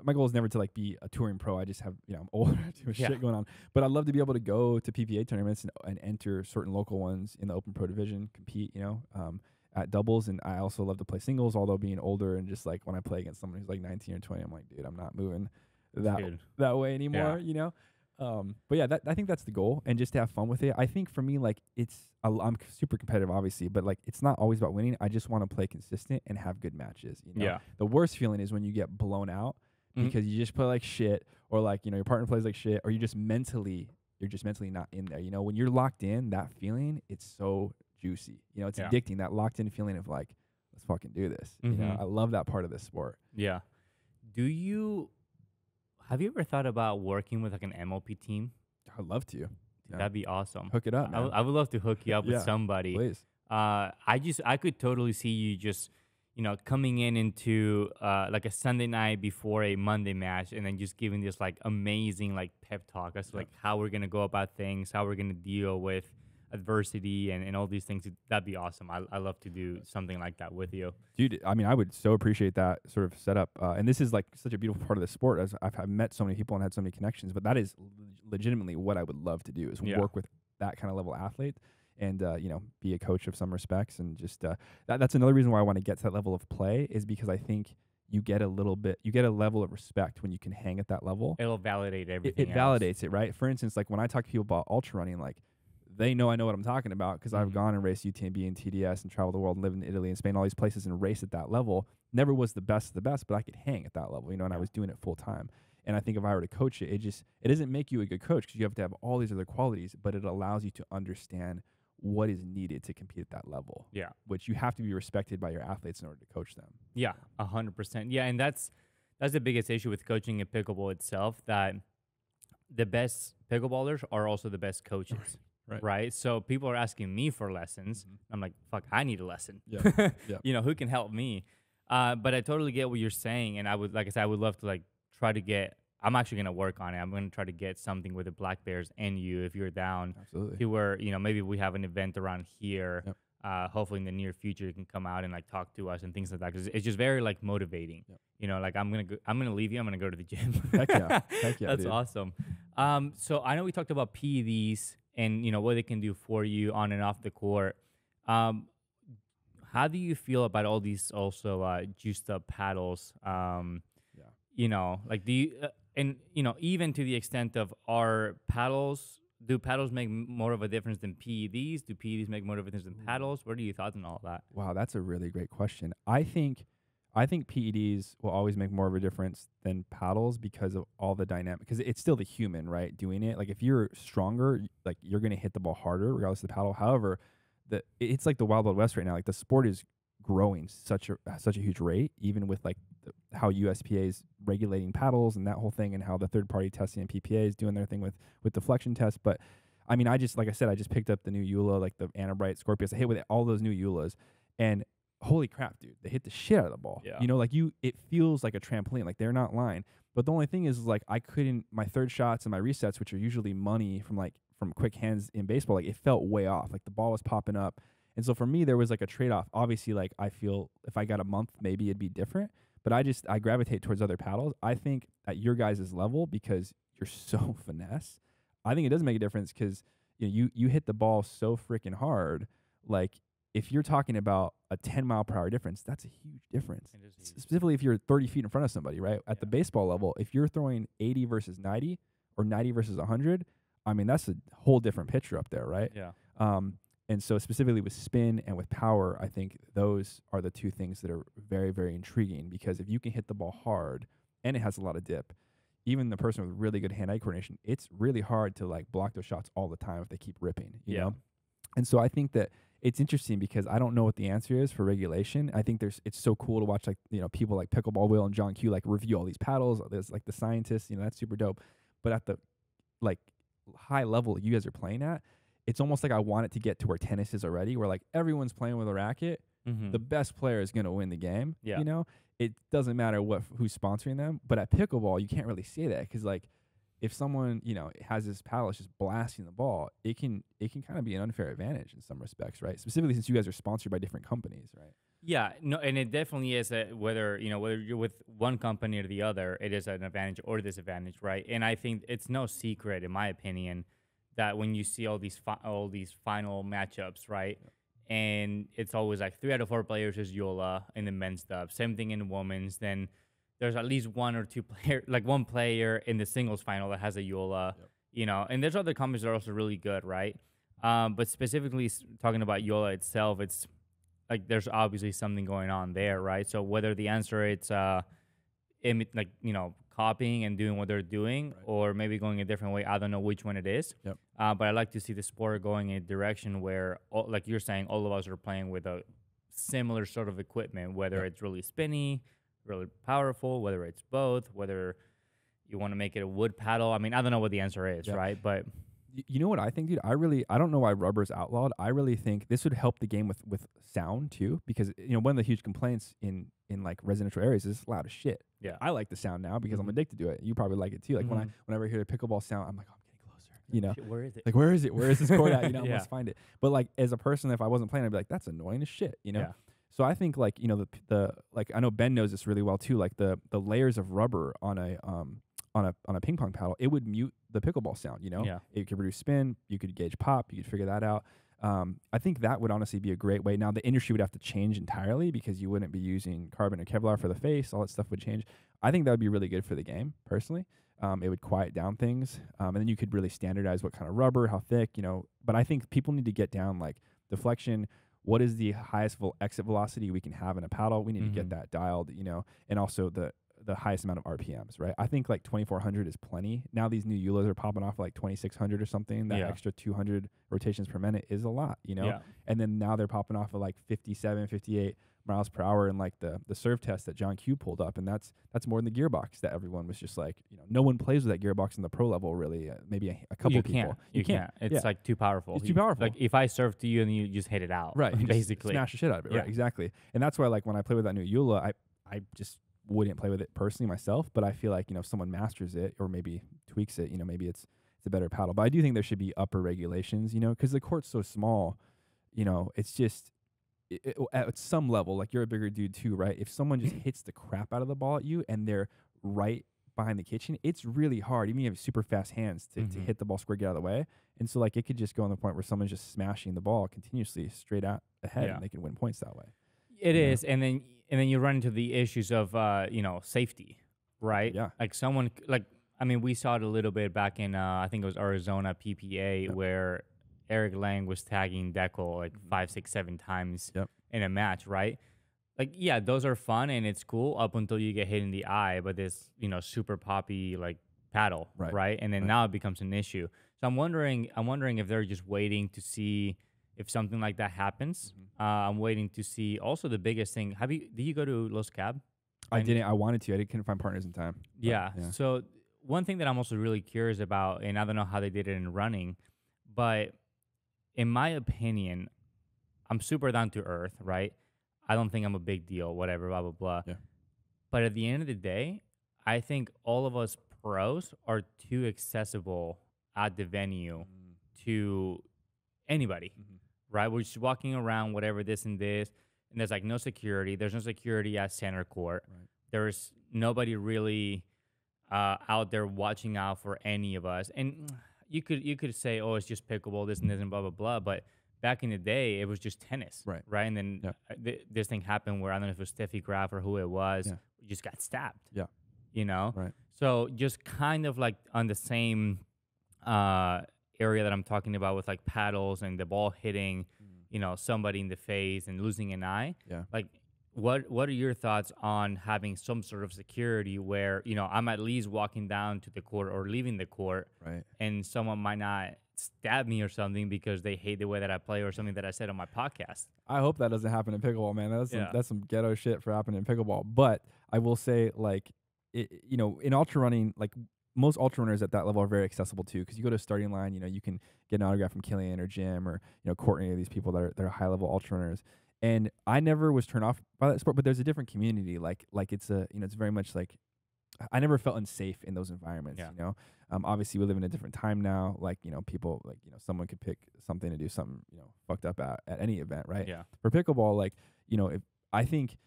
my goal is never to like be a touring pro. I just have, you know, I'm older, too much shit going on. But I'd love to be able to go to PPA tournaments and enter certain local ones in the open pro division, compete, you know, at doubles. And I also love to play singles, although being older and just like when I play against someone who's like 19 or 20, I'm like, dude, I'm not moving that way anymore, you know? But yeah, I think that's the goal, and just to have fun with it. I think for me, like I'm super competitive, obviously, but like it's not always about winning. I just want to play consistent and have good matches. You know? Yeah. The worst feeling is when you get blown out because you just play like shit, or like, you know, your partner plays like shit, or you're just mentally not in there. You know, when you're locked in, that feeling, it's so juicy. You know, it's addicting. That locked in feeling of like, let's fucking do this. You know, I love that part of this sport. Yeah. Have you ever thought about working with like an MLP team? I'd love to. That'd be awesome. Hook it up, man. I would love to hook you up with somebody. Please. I could totally see you just, you know, coming into like a Sunday night before a Monday match, and then just giving this like amazing like pep talk as to like how we're gonna go about things, how we're gonna deal with adversity and all these things. That'd be awesome. I love to do something like that with you, dude. I mean, I would so appreciate that sort of setup. And this is like such a beautiful part of the sport, as I've met so many people and had so many connections. But that is legitimately what I would love to do, is work with that kind of level athlete, and you know, be a coach of some respects, and just that's another reason why I want to get to that level of play, is because I think you get a level of respect when you can hang at that level. It'll validate everything. It validates it, right? For instance, like when I talk to people about ultra running, like, they know I know what I'm talking about, because I've gone and raced UTMB and TDS and traveled the world and lived in Italy and Spain, all these places, and raced at that level. Never was the best of the best, but I could hang at that level, you know, and I was doing it full time. And I think if I were to coach it, it doesn't make you a good coach, because you have to have all these other qualities, but it allows you to understand what is needed to compete at that level. Yeah. Which you have to be respected by your athletes in order to coach them. Yeah, 100%. Yeah, and that's the biggest issue with coaching in pickleball itself, that the best pickleballers are also the best coaches. Right. Right. So people are asking me for lessons. I'm like, fuck, I need a lesson. Yeah. Yeah. You know, who can help me? But I totally get what you're saying. And I would, like I said, I would love to like try to get, I'm actually going to work on it. I'm going to try to get something with the Black Bears and you, if you're down, Absolutely. to where, you know, maybe we have an event around here. Yep. Hopefully in the near future, you can come out and like talk to us and things like that. Cause it's just very like motivating. Yep. You know, like I'm going to leave you. I'm going to go to the gym. Heck yeah. Heck yeah. That's dude. awesome. So I know we talked about PEDs and, you know, what they can do for you on and off the court. How do you feel about all these also juiced up paddles? Yeah. You know, like do you, and, you know, even to the extent of do paddles make more of a difference than PEDs? Do PEDs make more of a difference than paddles? What are your thoughts on all that? Wow, that's a really great question. I think PEDs will always make more of a difference than paddles because of all the dynamic. Because it's still the human, right, doing it. Like if you're stronger, like you're gonna hit the ball harder regardless of the paddle. However, it's like the Wild Wild West right now. Like the sport is growing such a huge rate, even with like how USPA is regulating paddles and that whole thing, and how the third party testing and PPA is doing their thing with deflection tests. But I mean, I just picked up the new EULA, like the Anabright Scorpius. I hit with all those new EULAs, and holy crap, dude, they hit the shit out of the ball. Yeah. You know, like it feels like a trampoline. Like they're not lying. But the only thing is like my third shots and my resets, which are usually money from quick hands in baseball, like it felt way off. Like the ball was popping up. And so for me, there was like a trade-off. Obviously, like I feel if I got a month, maybe it'd be different. But I gravitate towards other paddles. I think at your guys' level, because you're so finesse, I think it does make a difference because you hit the ball so freaking hard. Like if you're talking about a 10-mile-per-hour difference, that's a huge difference. It is huge. Specifically if you're 30 feet in front of somebody, right? At the baseball level, if you're throwing 80 versus 90 or 90 versus 100, I mean, that's a whole different picture up there, right? Yeah. And so specifically with spin and with power, I think those are the two things that are very, very intriguing, because if you can hit the ball hard and it has a lot of dip, even the person with really good hand-eye coordination, it's really hard to like block those shots all the time if they keep ripping, you know? And so I think that it's interesting because I don't know what the answer is for regulation. I think it's so cool to watch like, people like Pickleball Will and John Q like review all these paddles. There's like the scientists, that's super dope. But at the like high level you guys are playing at, it's almost like I want it to get to where tennis is already, where like everyone's playing with a racket. Mm-hmm. The best player is going to win the game. Yeah. It doesn't matter who's sponsoring them. But at pickleball, you can't really say that because like if someone has this paddle, it's just blasting the ball, it can kind of be an unfair advantage in some respects, right? Specifically since you guys are sponsored by different companies, right? Yeah, no, and it definitely is whether you're with one company or the other, it is an advantage or disadvantage, right? And I think it's no secret, in my opinion, that when you see all these final matchups, right? Yeah. And it's always like 3 out of 4 players is Yola in the men's stuff. Same thing in the women's. Then there's at least 1 or 2 player, like one player in the singles final that has a Yola, and there's other companies that are also really good, right? But specifically talking about Yola itself, it's like there's obviously something going on there, right? So whether the answer it's copying and doing what they're doing, right, or maybe going a different way, I don't know which one it is. Yep. But I like to see the sport going in a direction where, like you're saying, all of us are playing with a similar sort of equipment, whether it's really spinny, really powerful, whether it's both, whether you want to make it a wood paddle. I mean, I don't know what the answer is, right? But you know what I think, dude? I don't know why rubber's outlawed. I really think this would help the game with sound too, because one of the huge complaints in like residential areas is it's loud as shit. Yeah, I like the sound now because I'm addicted to it. You probably like it too. Like whenever I hear the pickleball sound, I'm like, oh, I'm getting closer. Where is it? Like where is it? Where is this court at? I Yeah. must find it. But like as a person, if I wasn't playing, I'd be like, that's annoying as shit. Yeah. So I think like the like I know Ben knows this really well too. Like the layers of rubber on a ping pong paddle, it would mute the pickleball sound. Yeah. It could produce spin. You could gauge pop. You could figure that out. I think that would honestly be a great way. Now the industry would have to change entirely because you wouldn't be using carbon or Kevlar for the face. All that stuff would change. I think that would be really good for the game personally. It would quiet down things, and then you could really standardize what kind of rubber, how thick. But I think people need to get down like deflection. What is the highest exit velocity we can have in a paddle? We need to get that dialed, and also the the highest amount of RPMs, right? I think like 2400 is plenty. Now these new Eulas are popping off like 2600 or something. That extra 200 rotations per minute is a lot, you know? Yeah. And then now they're popping off at like 57, 58 miles per hour in like the serve test that John Q pulled up. And that's more than the gearbox that everyone was just like, you know, no one plays with that gearbox in the pro level really. Maybe a couple people. You can't. It's like too powerful. It's too powerful. Like if I serve to you and you just hit it out. Right. Basically. Smash the shit out of it. Right. Exactly. And that's why like when I play with that new Eula, I just wouldn't play with it personally myself, but I feel like, you know, if someone masters it or maybe tweaks it, you know, maybe it's a better paddle. But I do think there should be upper regulations, you know, because the court's so small, you know, it's just at some level, like you're a bigger dude too, right? If someone just hits the crap out of the ball at you and they're right behind the kitchen, it's really hard, even if you have super fast hands to hit the ball square, get out of the way. And so like it could just go on the point where someone's just smashing the ball continuously straight out ahead and they can win points that way. It is, and then you run into the issues of you know, safety, right? Yeah. Like someone like, I mean, we saw it a little bit back in I think it was Arizona PPA where Eric Lang was tagging Dekel like 5, 6, 7 times in a match, right? Like, yeah, those are fun and it's cool up until you get hit in the eye by this, you know, super poppy like paddle, right? And then now it becomes an issue. So I'm wondering if they're just waiting to see if something like that happens. I'm waiting to see. Also, the biggest thing. Did you go to Los Cab? I didn't. I wanted to. I couldn't find partners in time. Yeah. So one thing that I'm also really curious about, and I don't know how they did it in running, but in my opinion, I'm super down to earth, right? I don't think I'm a big deal, whatever, blah, blah, blah. Yeah. But at the end of the day, I think all of us pros are too accessible at the venue to anybody, right? We're just walking around, whatever, this and this, and there's like no security. There's no security at center court. Right. There's nobody really out there watching out for any of us. And you could say, oh, it's just pickleball, this and this and blah, blah, blah. But back in the day, it was just tennis, right? And then this thing happened where, I don't know if it was Steffi Graf or who it was, just got stabbed. Yeah. You know? Right. So just kind of like on the same area that I'm talking about with like paddles and the ball hitting, you know, somebody in the face and losing an eye. Yeah. Like, what are your thoughts on having some sort of security where, you know, I'm at least walking down to the court or leaving the court, right, and someone might not stab me or something because they hate the way that I play or something that I said on my podcast? I hope that doesn't happen in pickleball, man. That's some ghetto shit for happening in pickleball. But I will say, like, you know, in ultra running, like, most ultra runners at that level are very accessible too, because you go to a starting line, you know, you can get an autograph from Killian or Jim or, you know, Courtney or these people that are high level ultra runners. And I never was turned off by that sport, but there's a different community. Like it's a, you know, it's very much like, I never felt unsafe in those environments. You know, obviously we live in a different time now. Like, you know, people, like, you know, someone could pick something to do something, you know, fucked up at any event, right? Yeah. For pickleball, like, you know, I think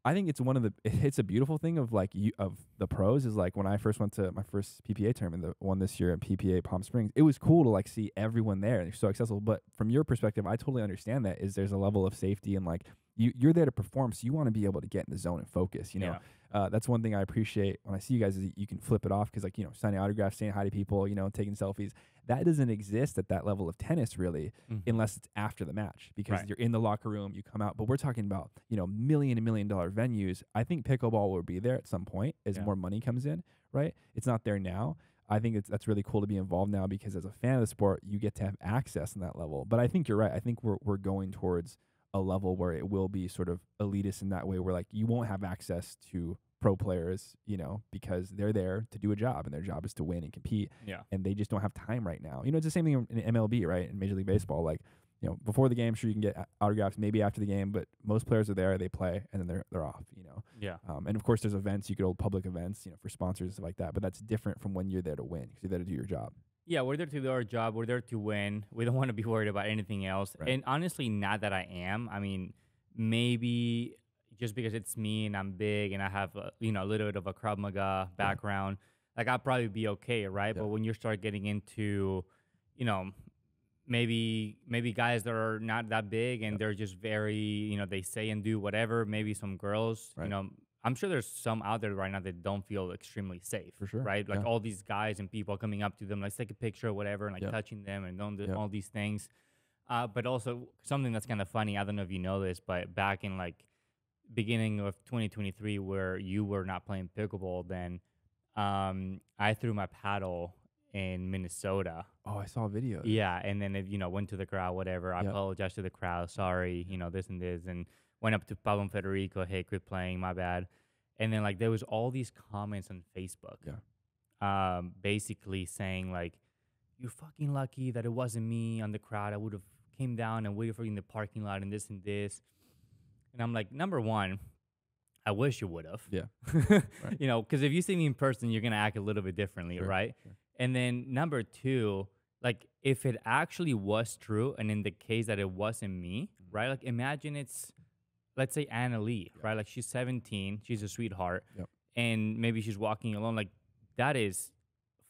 it's it's a beautiful thing of like of the pros is like when I first went to my first PPA tournament, the one this year at PPA Palm Springs, it was cool to like see everyone there and they're so accessible. But from your perspective, I totally understand that there's a level of safety and like you're there to perform, so you want to be able to get in the zone and focus, you know. That's one thing I appreciate when I see you guys is you can flip it off because, like, you know, signing autographs, saying hi to people, you know, taking selfies. That doesn't exist at that level of tennis really, unless it's after the match because you're in the locker room, you come out. But we're talking about, you know, $1 million venues. I think pickleball will be there at some point as more money comes in, right? It's not there now. I think that's really cool to be involved now because as a fan of the sport, you get to have access on that level. But I think you're right. I think we're going towards a level where it will be sort of elitist in that way, where like you won't have access to pro players, you know, because they're there to do a job and their job is to win and compete. Yeah. And they just don't have time right now. You know, it's the same thing in MLB, right? In Major League Baseball, like, you know, before the game, sure, you can get autographs maybe after the game, but most players are there, they play, and then they're off, you know? Yeah. And of course there's events, you could hold public events, you know, for sponsors and stuff like that, but that's different from when you're there to win, because you're there to do your job. Yeah, we're there to do our job. We're there to win. We don't want to be worried about anything else. Right. And honestly, not that I am. I mean, maybe just because it's me and I'm big and I have, you know, a little bit of a Krav Maga background, like I'll probably be okay, right? Yeah. But when you start getting into, you know, maybe guys that are not that big and they're just very, you know, they say and do whatever, maybe some girls, you know, I'm sure there's some out there right now that don't feel extremely safe. For sure. Right? Like all these guys and people coming up to them, let's take a picture or whatever, and like touching them and don't do all these things. But also something that's kind of funny, I don't know if you know this, but back in like beginning of 2023 where you were not playing pickleball, then I threw my paddle in Minnesota. Oh, I saw a video. Yeah, and then it, went to the crowd, whatever. I apologized to the crowd, sorry, this and this, and went up to Pablo and Federico, hey, quit playing, my bad. And then like there was all these comments on Facebook, basically saying like, you're fucking lucky that it wasn't me on the crowd. I would have came down and waited for you in the parking lot and this and this. And I'm like, number one, I wish you would have. Yeah. Right. Because if you see me in person, you're gonna act a little bit differently, right? Sure. And then number two, like if it actually was true, and in the case that it wasn't me, right? Like imagine it's, let's say Anna Lee, right? Like she's 17, she's a sweetheart, and maybe she's walking alone. Like that is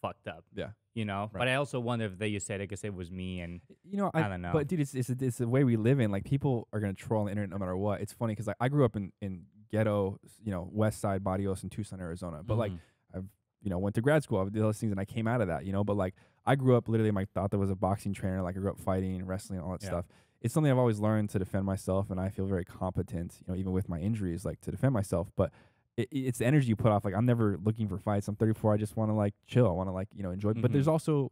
fucked up. Yeah. Right. But I also wonder if they just said it because it was me, and I don't know. But dude, it's the way we live in. Like people are gonna troll on the internet no matter what. It's funny because like I grew up in ghetto, West Side, Barrios in Tucson, Arizona. But like I've went to grad school. I did those things, and I came out of that. But like I grew up literally. My thought that was a boxing trainer. Like I grew up fighting, wrestling, all that stuff. It's something I've always learned to defend myself, and I feel very competent. Even with my injuries, like to defend myself. But it's the energy you put off. Like I'm never looking for fights. I'm 34. I just want to like chill. I want to like enjoy. But there's also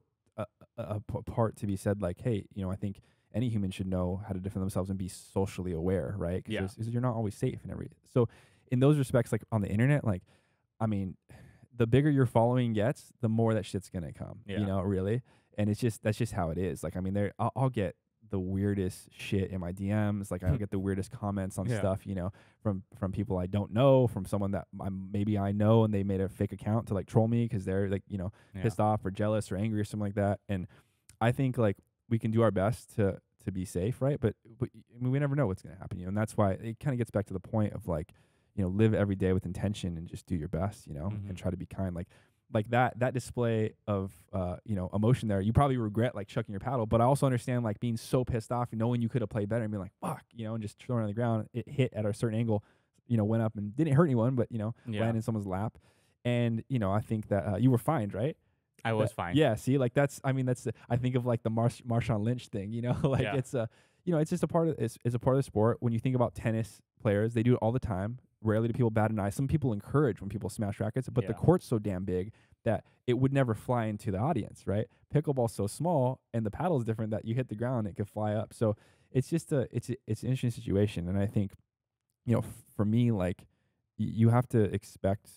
a part to be said. Like, hey, I think any human should know how to defend themselves and be socially aware, right? Because you're not always safe and everything. So in those respects, like on the internet, like I mean, the bigger your following gets, the more that shit's gonna come. Really. And that's just how it is. Like I mean, I'll get the weirdest shit in my DMs. Like I get the weirdest comments on stuff, from people I don't know, from someone that maybe I know, and they made a fake account to like troll me because they're like, pissed off or jealous or angry or something like that. And I think like we can do our best to be safe, right? But I mean, we never know what's gonna happen, and that's why it kind of gets back to the point of like, live every day with intention and just do your best, and try to be kind. Like that display of emotion there, you probably regret like chucking your paddle, but I also understand like being so pissed off, knowing you could have played better and being like fuck, and just throwing it on the ground. It hit at a certain angle, went up and didn't hurt anyone, but landed in someone's lap. And I think that you were fined, right? I was fine. Yeah, see, like I think of like the Marshawn Lynch thing, like it's it's just a part of it's a part of the sport. When you think about tennis players, they do it all the time. Rarely do people bat an eye. Some people encourage when people smash rackets, but the court's so damn big that it would never fly into the audience, right? Pickleball's so small, and the paddle's different that you hit the ground, it could fly up. So it's just it's an interesting situation, and I think, for me, like you have to expect.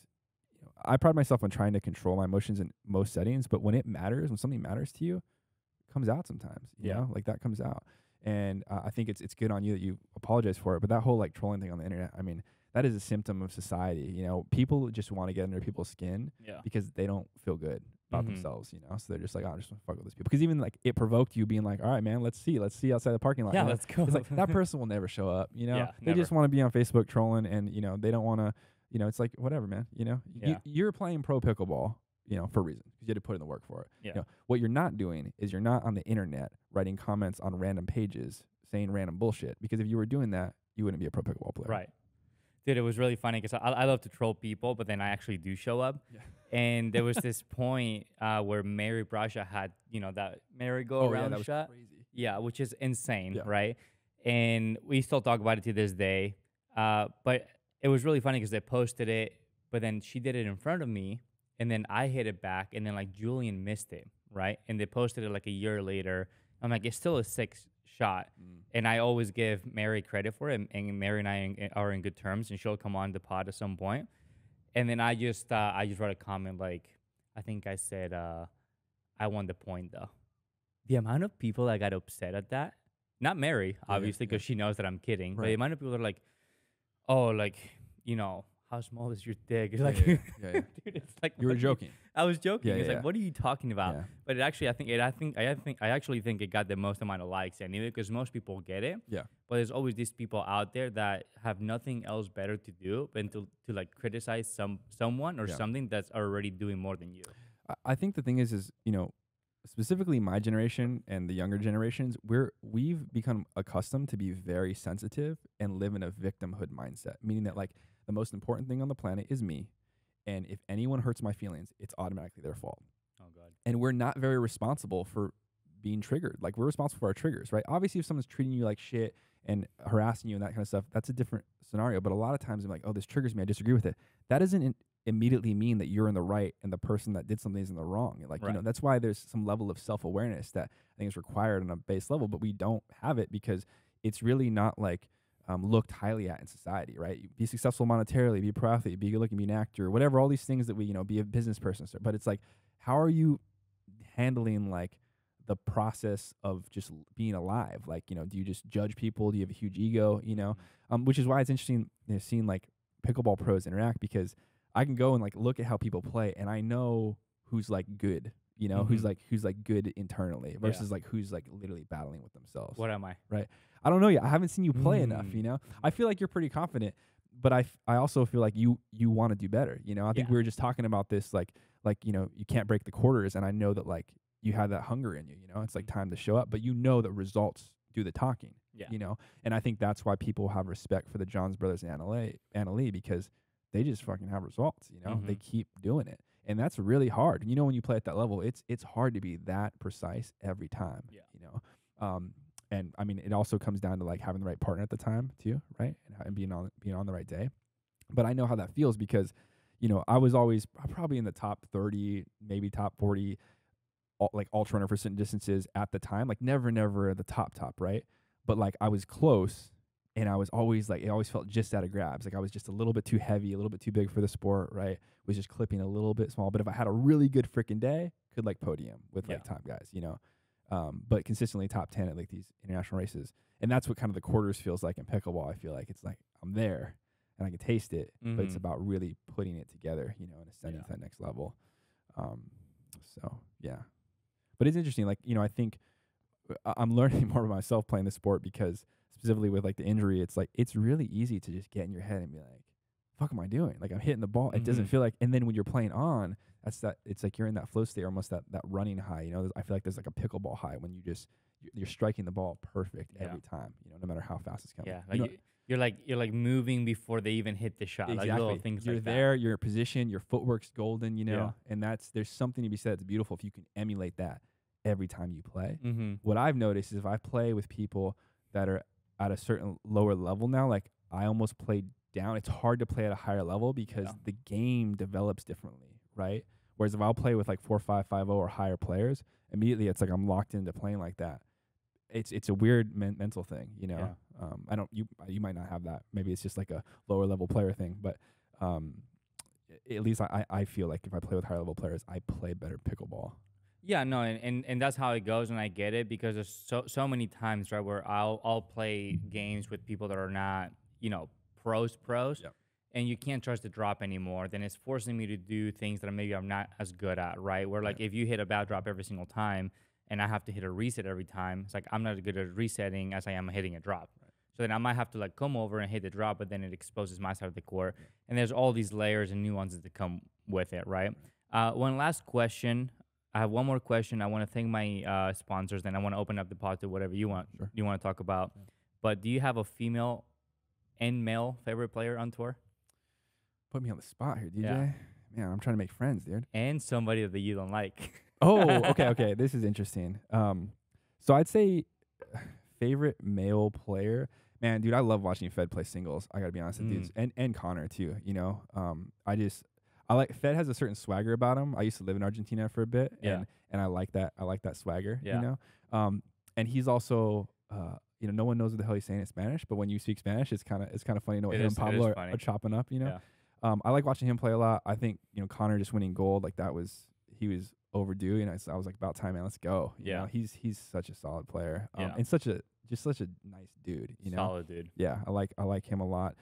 I pride myself on trying to control my emotions in most settings, but when it matters, when something matters to you, it comes out sometimes. You know, like that comes out, and I think it's good on you that you apologize for it. But that whole like trolling thing on the internet, I mean, that is a symptom of society. People just want to get under people's skin because they don't feel good about themselves. So they're just like, oh, I just want to fuck with these people. Because even like it provoked you being like, all right, man, let's see outside the parking lot. Yeah, let's go. It's like that person will never show up. They never. just want to be on Facebook trolling, and they don't want to. It's like whatever, man. You're playing pro pickleball, for a reason, because you had to put in the work for it. Yeah. What you're not doing is you're not on the internet writing comments on random pages saying random bullshit. Because if you were doing that, you wouldn't be a pro pickleball player. Right. Dude, it was really funny because I love to troll people, but then I actually do show up. Yeah. And there was this point where Mary Brasha had, that merry-go-round shot. Crazy. Yeah, which is insane, right? And we still talk about it to this day. But it was really funny because they posted it, but then she did it in front of me, and then I hit it back, and then like Julian missed it, right? And they posted it like a year later. I'm like, it's still a 6 shot. And I always give Mary credit for it, and Mary and I are in good terms, and she'll come on the pod at some point. And then I just wrote a comment like, I think I said, I won the point though. The amount of people that got upset at that, not Mary, obviously, because she knows that I'm kidding, but the amount of people that are like, oh, like, how small is your dick? It's like, dude, it's like you were joking. I was joking. It's like, what are you talking about? Yeah. But it actually, I actually think it got the most amount of likes anyway, because most people get it. Yeah. But there's always these people out there that have nothing else better to do than to like criticize someone or something that's already doing more than you. I think the thing is specifically my generation and the younger generations, we've become accustomed to be very sensitive and live in a victimhood mindset, meaning that like the most important thing on the planet is me. And if anyone hurts my feelings, it's automatically their fault. Oh, God. And we're not very responsible for being triggered. Like, we're responsible for our triggers, right? Obviously, if someone's treating you like shit and harassing you and that kind of stuff, that's a different scenario. But a lot of times I'm like, oh, this triggers me, I disagree with it. That doesn't immediately mean that you're in the right and the person that did something is in the wrong. Like, Right. that's why there's some level of self-awareness that I think is required on a base level, but we don't have it because it's really not like looked highly at in society, right? You be successful monetarily, be a pro athlete, be good looking, be an actor, whatever, all these things that we, be a business person. But it's like, how are you handling like the process of just being alive? Like, do you just judge people? Do you have a huge ego? Which is why it's interesting seeing like pickleball pros interact, because I can go and like look at how people play and I know who's like good, who's like good internally versus like who's like literally battling with themselves. What am I? Right. I don't know yet. I haven't seen you play enough, I feel like you're pretty confident, but I also feel like you want to do better. I think we were just talking about this, like, you can't break the quarters. And I know that like you have that hunger in you, it's like time to show up, but that results do the talking, and I think that's why people have respect for the Johns brothers and Anna Lee, because they just fucking have results, they keep doing it. And that's really hard. When you play at that level, it's hard to be that precise every time, and I mean, it also comes down to like having the right partner at the time too, right? And being on the right day. But I know how that feels because, I was always probably in the top 30, maybe top 40, like ultra runner for certain distances at the time. Like never the top, right? But like I was close, and I was always like, it always felt just out of grabs. Like I was just a little bit too heavy, a little bit too big for the sport, right? Was just clipping a little bit small. But if I had a really good freaking day, could like podium with like top guys, but consistently top 10 at like these international races. And that's what kind of the quarters feels like in pickleball. I feel like it's like I'm there and I can taste it, but it's about really putting it together, and ascending to that next level. So yeah, but it's interesting. Like, I think I'm learning more about myself playing the sport, because specifically with like the injury, it's like, it's really easy to just get in your head and be like, fuck am I doing? Like I'm hitting the ball. It doesn't feel like, and then when you're playing on, it's like you're in that flow state, almost that running high, I feel like there's like a pickleball high when you're striking the ball perfect every time, no matter how fast it's coming. Yeah. Like you're like moving before they even hit the shot. Exactly. Like little things you're like there, that. you're in position, your footwork's golden, and there's something to be said. It's beautiful if you can emulate that every time you play. What I've noticed is if I play with people that are at a certain lower level now, like I almost play down. It's hard to play at a higher level because the game develops differently, right? Whereas if I'll play with like 4.5, 5.0 or higher players, immediately it's like I'm locked into playing like that. It's a weird mental thing, you might not have that. Maybe it's just like a lower level player thing, but at least I feel like if I play with higher level players, I play better pickleball. Yeah, no, and that's how it goes, and I get it, because there's so many times, right, where I'll play games with people that are not, pros, and you can't trust the drop anymore. Then it's forcing me to do things that maybe I'm not as good at, right? Where like if you hit a bad drop every single time, and I have to hit a reset every time, it's like I'm not as good at resetting as I am hitting a drop. Right. So then I might have to like come over and hit the drop, but then it exposes my side of the court, and there's all these layers and nuances that come with it, right? One last question. I have one more question. I want to thank my sponsors, then I want to open up the pod to whatever you want to talk about. Yeah. But do you have a female and male favorite player on tour? Put me on the spot here, DJ. Yeah. Man, I'm trying to make friends, dude. And somebody that you don't like. Oh, okay. This is interesting. So I'd say favorite male player. Man, dude, I love watching Fed play singles. I gotta be honest with dudes, and Connor too. I like Fed has a certain swagger about him. I used to live in Argentina for a bit, and I like that. I like that swagger. Yeah. And he's also, no one knows what the hell he's saying in Spanish, but when you speak Spanish, it's kind of funny. Him and Pablo are chopping up. Yeah. I like watching him play a lot. I think Connor just winning gold, like he was overdue. I was like, about time, man. Let's go. He's such a solid player. And such a nice dude. Solid dude. Yeah, I like him a lot.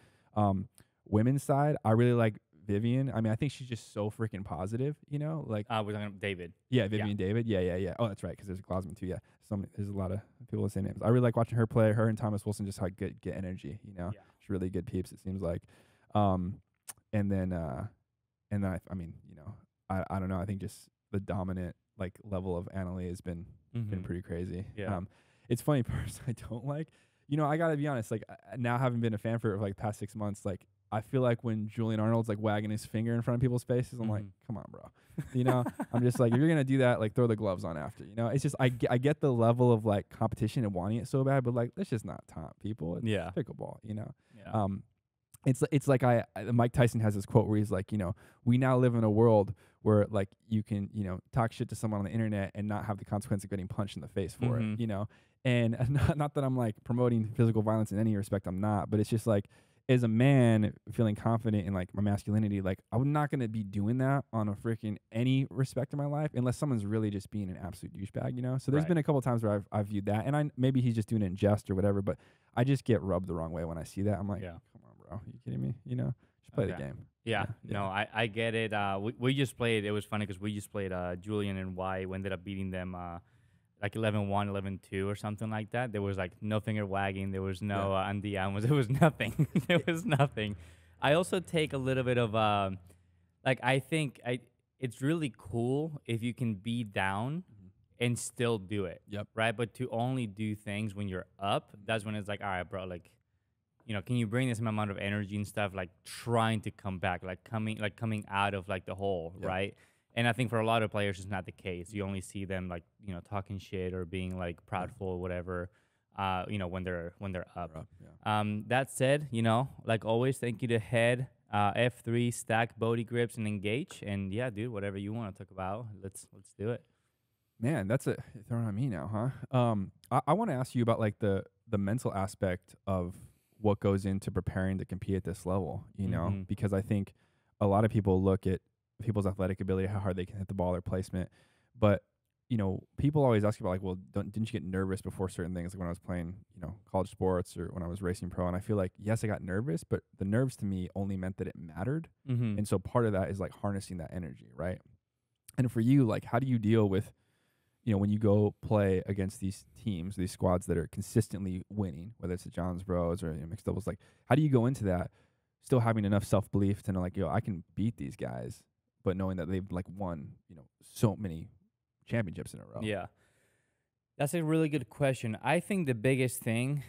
Women's side, I really like Vivian. I mean, I think she's just so freaking positive, like. We're talking about David. Yeah, Vivian David. Yeah. Oh, that's right, because there's Glassman too. Yeah, there's a lot of people with the same names. I really like watching her play. Her and Thomas Wilson just had good energy. She's really good peeps. It seems like. And then I mean, I don't know. I think just the dominant like level of Annalie has been pretty crazy. Yeah. It's funny, person I don't like. I gotta be honest. Like now, having been a fan for like past 6 months, like I feel like when Julian Arnold's like wagging his finger in front of people's faces, I'm like, come on, bro. You know, I'm just like, if you're gonna do that, like throw the gloves on after. You know, it's just I get the level of like competition and wanting it so bad, but like let's just not taunt people. It's pickleball. You know, it's like Mike Tyson has this quote where he's like, you know, we now live in a world where like you can, you know, talk shit to someone on the internet and not have the consequence of getting punched in the face for it, you know. And not that I'm like promoting physical violence in any respect, I'm not, but it's just like, as a man feeling confident in like my masculinity, like I'm not gonna be doing that on a freaking any respect in my life unless someone's really just being an absolute douchebag, you know. So there's been a couple of times where I've viewed that, and maybe he's just doing it in jest or whatever, but I just get rubbed the wrong way when I see that. I'm like, come on, bro, are you kidding me? You know, just play the game. No, I get it. We just played. It was funny because we just played Julian and Y. We ended up beating them like 11-1, 11-2 or something like that. There was like no finger wagging. There was no andiamos. There was nothing. There was nothing. I also take a little bit of like I think it's really cool if you can be down and still do it. Right. But to only do things when you're up, that's when it's like, all right, bro, like, you know, can you bring this amount of energy and stuff, like trying to come back, like coming out of like the hole, right? And I think for a lot of players, it's not the case. You only see them like, you know, talking shit or being like proudful or whatever, you know, when they're up. That said, you know, like always, thank you to Head, F3, Stack, Bodhi Grips, and Engage. And yeah, dude, whatever you want to talk about, let's do it. Man, that's it. Throwing on me now, huh? I want to ask you about like the mental aspect of what goes into preparing to compete at this level, you know, because I think a lot of people look at people's athletic ability, how hard they can hit the ball, their placement. But, you know, people always ask about like, well, didn't you get nervous before certain things? Like when I was playing, you know, college sports or when I was racing pro. And I feel like, yes, I got nervous, but the nerves to me only meant that it mattered. And so part of that is like harnessing that energy, right? And for you, like, how do you deal with, you know, when you go play against these teams, these squads that are consistently winning, whether it's the Johns Bros or, you know, mixed doubles, like, how do you go into that still having enough self-belief to know, like, yo, I can beat these guys, but knowing that they've, like, won, you know, so many championships in a row? Yeah. That's a really good question. I think the biggest thing,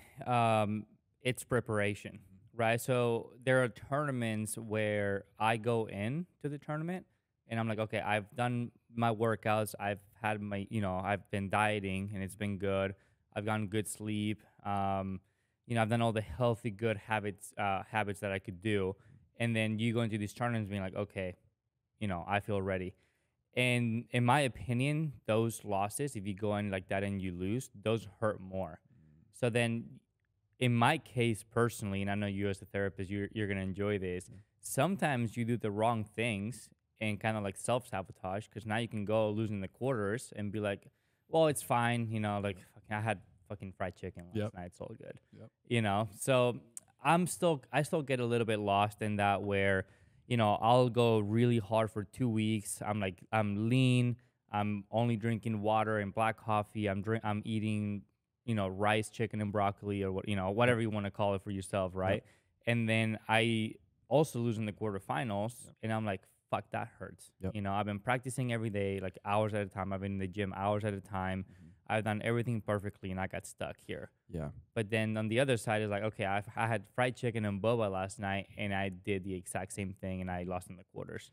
it's preparation, right? So there are tournaments where I go in to the tournament, and I'm like, okay, I've done my workouts. I've had my, you know, I've been dieting and it's been good. I've gotten good sleep. You know, I've done all the healthy, good habits that I could do. And then you go into these tournaments being like, okay, you know, I feel ready. And in my opinion, those losses, if you go in like that and you lose, those hurt more. So then in my case personally, and I know you as a therapist, you're going to enjoy this. Sometimes you do the wrong things and kind of like self-sabotage, because now you can go losing the quarters and be like, well, it's fine, you know, like I had fucking fried chicken last night, it's all good, you know. So I still get a little bit lost in that, where, you know, I'll go really hard for 2 weeks. I'm lean, I'm only drinking water and black coffee, I'm eating, you know, rice, chicken, and broccoli, or what, you know, whatever you want to call it for yourself, right? And then I also lose in the quarterfinals, and I'm like, fuck, that hurts. You know, I've been practicing every day, like hours at a time. I've been in the gym hours at a time. I've done everything perfectly, and I got stuck here. But then on the other side is like, okay, I had fried chicken and boba last night, and I did the exact same thing, and I lost in the quarters.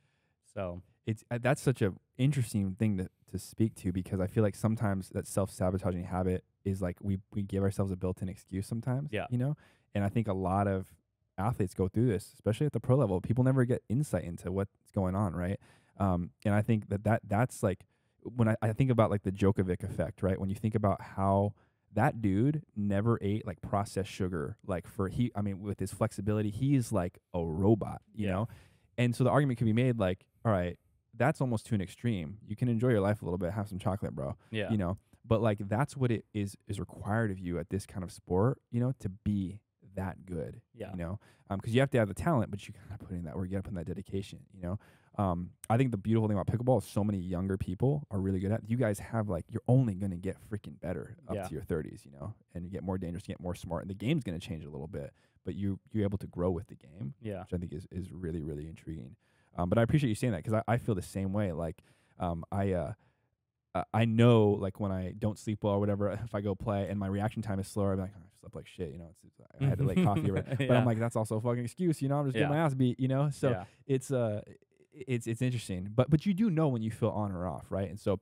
So it's that's such a interesting thing to speak to, because I feel like sometimes that self-sabotaging habit is like we give ourselves a built-in excuse sometimes. You know, and I think a lot of athletes go through this, especially at the pro level. People never get insight into what's going on, right? And I think that's like, when I think about like the Djokovic effect, right? When you think about how that dude never ate like processed sugar, like with his flexibility, he's like a robot, you know? And so the argument can be made like, all right, that's almost to an extreme. You can enjoy your life a little bit, have some chocolate, bro. You know, but like that's what it is required of you at this kind of sport, you know, to be that good, you know, because you have to have the talent, but you gotta put in that work, you gotta put in that dedication, you know. I think the beautiful thing about pickleball is so many younger people are really good at it. You guys have like, you're only gonna get freaking better up to your 30s, you know, and you get more dangerous, you get more smart, and the game's gonna change a little bit, but you're able to grow with the game, which I think is really, really intriguing. But I appreciate you saying that, because I feel the same way. Like, I know like when I don't sleep well or whatever, if I go play and my reaction time is slower, I'm like, oh, I slept like shit, you know. I had to like coffee, or but Yeah. I'm like, that's also a fucking excuse, you know. I'm just getting my ass beat, you know. So Yeah. it's interesting, but you do know when you feel on or off, right? And so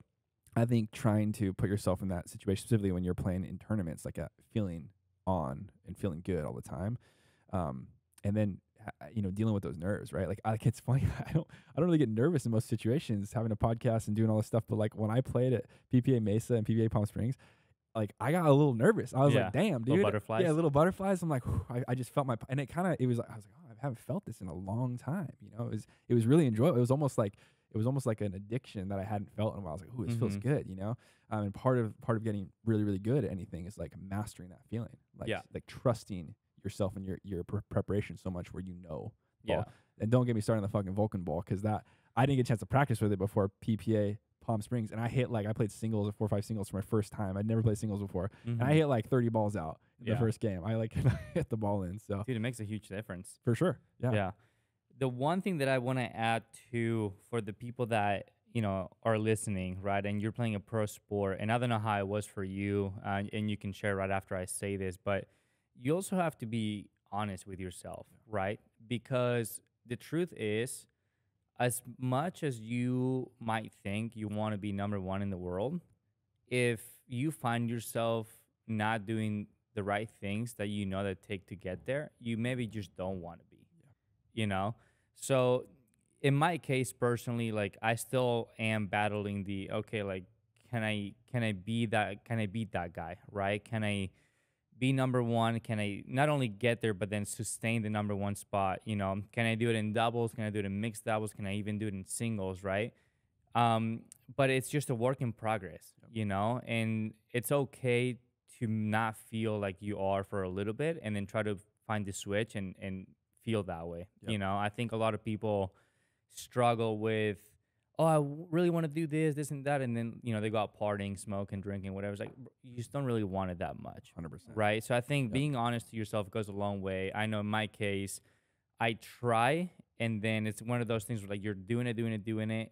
I think trying to put yourself in that situation, specifically when you're playing in tournaments, like feeling on and feeling good all the time, and then you know, dealing with those nerves, right? Like it's funny, I don't really get nervous in most situations having a podcast and doing all this stuff, but like when I played at PPA Mesa and PPA Palm Springs, like I got a little nervous. I was like, damn, dude. Little butterflies. Yeah, little butterflies. I'm like, I just felt and it I was like, oh, I haven't felt this in a long time. You know, it was really enjoyable. It was almost like an addiction that I hadn't felt in a while. I was like, ooh, this feels good, you know? And part of getting really, really good at anything is like mastering that feeling. Like trusting yourself and your preparation so much where you know. Yeah. And don't get me started on the fucking Vulcan ball, because that I didn't get a chance to practice with it before PPA Palm Springs, and I played singles or 4 or 5 singles for my first time. I'd never played singles before, and I hit like 30 balls out in the first game. I like hit the ball in. So dude, it makes a huge difference for sure. Yeah. The one thing that I want to add to for the people that you know are listening, right, and you're playing a pro sport, and I don't know how it was for you, and you can share right after I say this, but you also have to be honest with yourself, right? Because the truth is, as much as you might think you want to be number one in the world, if you find yourself not doing the right things that you know that take to get there, you maybe just don't want to be, you know? So in my case personally, like I still am battling the, okay, like, can I beat that guy, right? Can I be number one? Can I not only get there, but then sustain the number one spot? You know, can I do it in doubles? Can I do it in mixed doubles? Can I even do it in singles, right? But it's just a work in progress, you know, and it's okay to not feel like you are for a little bit and then try to find the switch and feel that way. You know, I think a lot of people struggle with, oh, I really want to do this and that. And then, you know, they go out partying, smoking, drinking, whatever. It's like, you just don't really want it that much. 100%. Right? So I think being honest to yourself goes a long way. I know in my case, I try, and then it's one of those things where like you're doing it,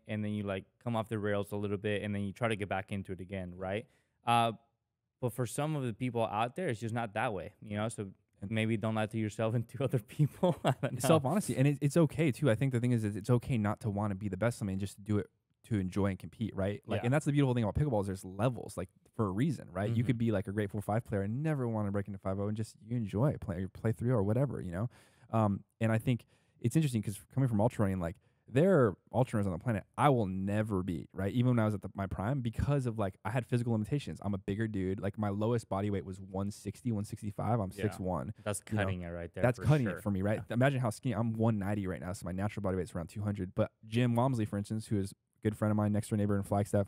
and then you like come off the rails a little bit, and then you try to get back into it again, right? But for some of the people out there, it's just not that way, you know? So maybe don't lie to yourself and to other people. Self-honesty. And it's okay, too. I think the thing is it's okay not to want to be the best. I mean, just do it to enjoy and compete, right? Like, and that's the beautiful thing about pickleball is there's levels, like, for a reason, right? You could be, like, a great 4-5 player and never want to break into 5-0 and just you enjoy it, play 3-0 or whatever, you know? And I think it's interesting because coming from ultra running, like, there are ultra runners on the planet I will never beat, right? Even when I was at my prime, because of like I had physical limitations. I'm a bigger dude. Like my lowest body weight was 160, 165. I'm 6'1". That's cutting it right there. That's cutting it for me, right? Imagine how skinny. I'm 190 right now, so my natural body weight's around 200. But Jim Walmsley, for instance, who is a good friend of mine, next door neighbor in Flagstaff,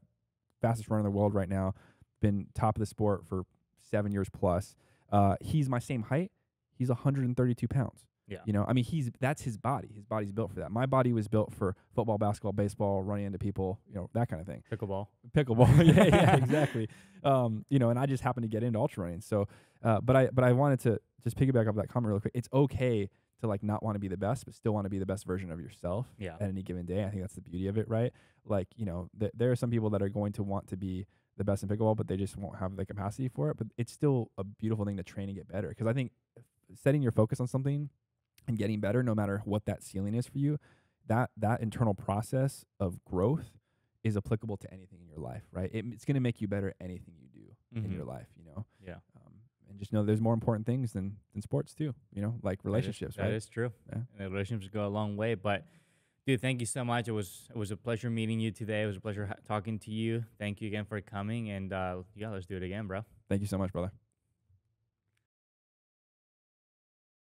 fastest runner in the world right now, been top of the sport for 7 years plus. He's my same height. He's 132 pounds. Yeah. You know, I mean, that's his body. His body's built for that. My body was built for football, basketball, baseball, running into people, you know, that kind of thing. Pickleball. yeah, exactly. You know, and I just happened to get into ultra running. So, but I wanted to just piggyback off that comment real quick. It's okay to like not want to be the best, but still want to be the best version of yourself at any given day. I think that's the beauty of it, right? Like, you know, there are some people that are going to want to be the best in pickleball, but they just won't have the capacity for it. But it's still a beautiful thing to train and get better. Because I think setting your focus on something and getting better, no matter what that ceiling is for you, that internal process of growth is applicable to anything in your life, right? It's going to make you better at anything you do in your life, you know? Yeah. And just know there's more important things than sports too, you know, like relationships, right? That is true. Yeah. And relationships go a long way. But dude, thank you so much. It was a pleasure meeting you today. It was a pleasure talking to you. Thank you again for coming. And yeah, let's do it again, bro. Thank you so much, brother.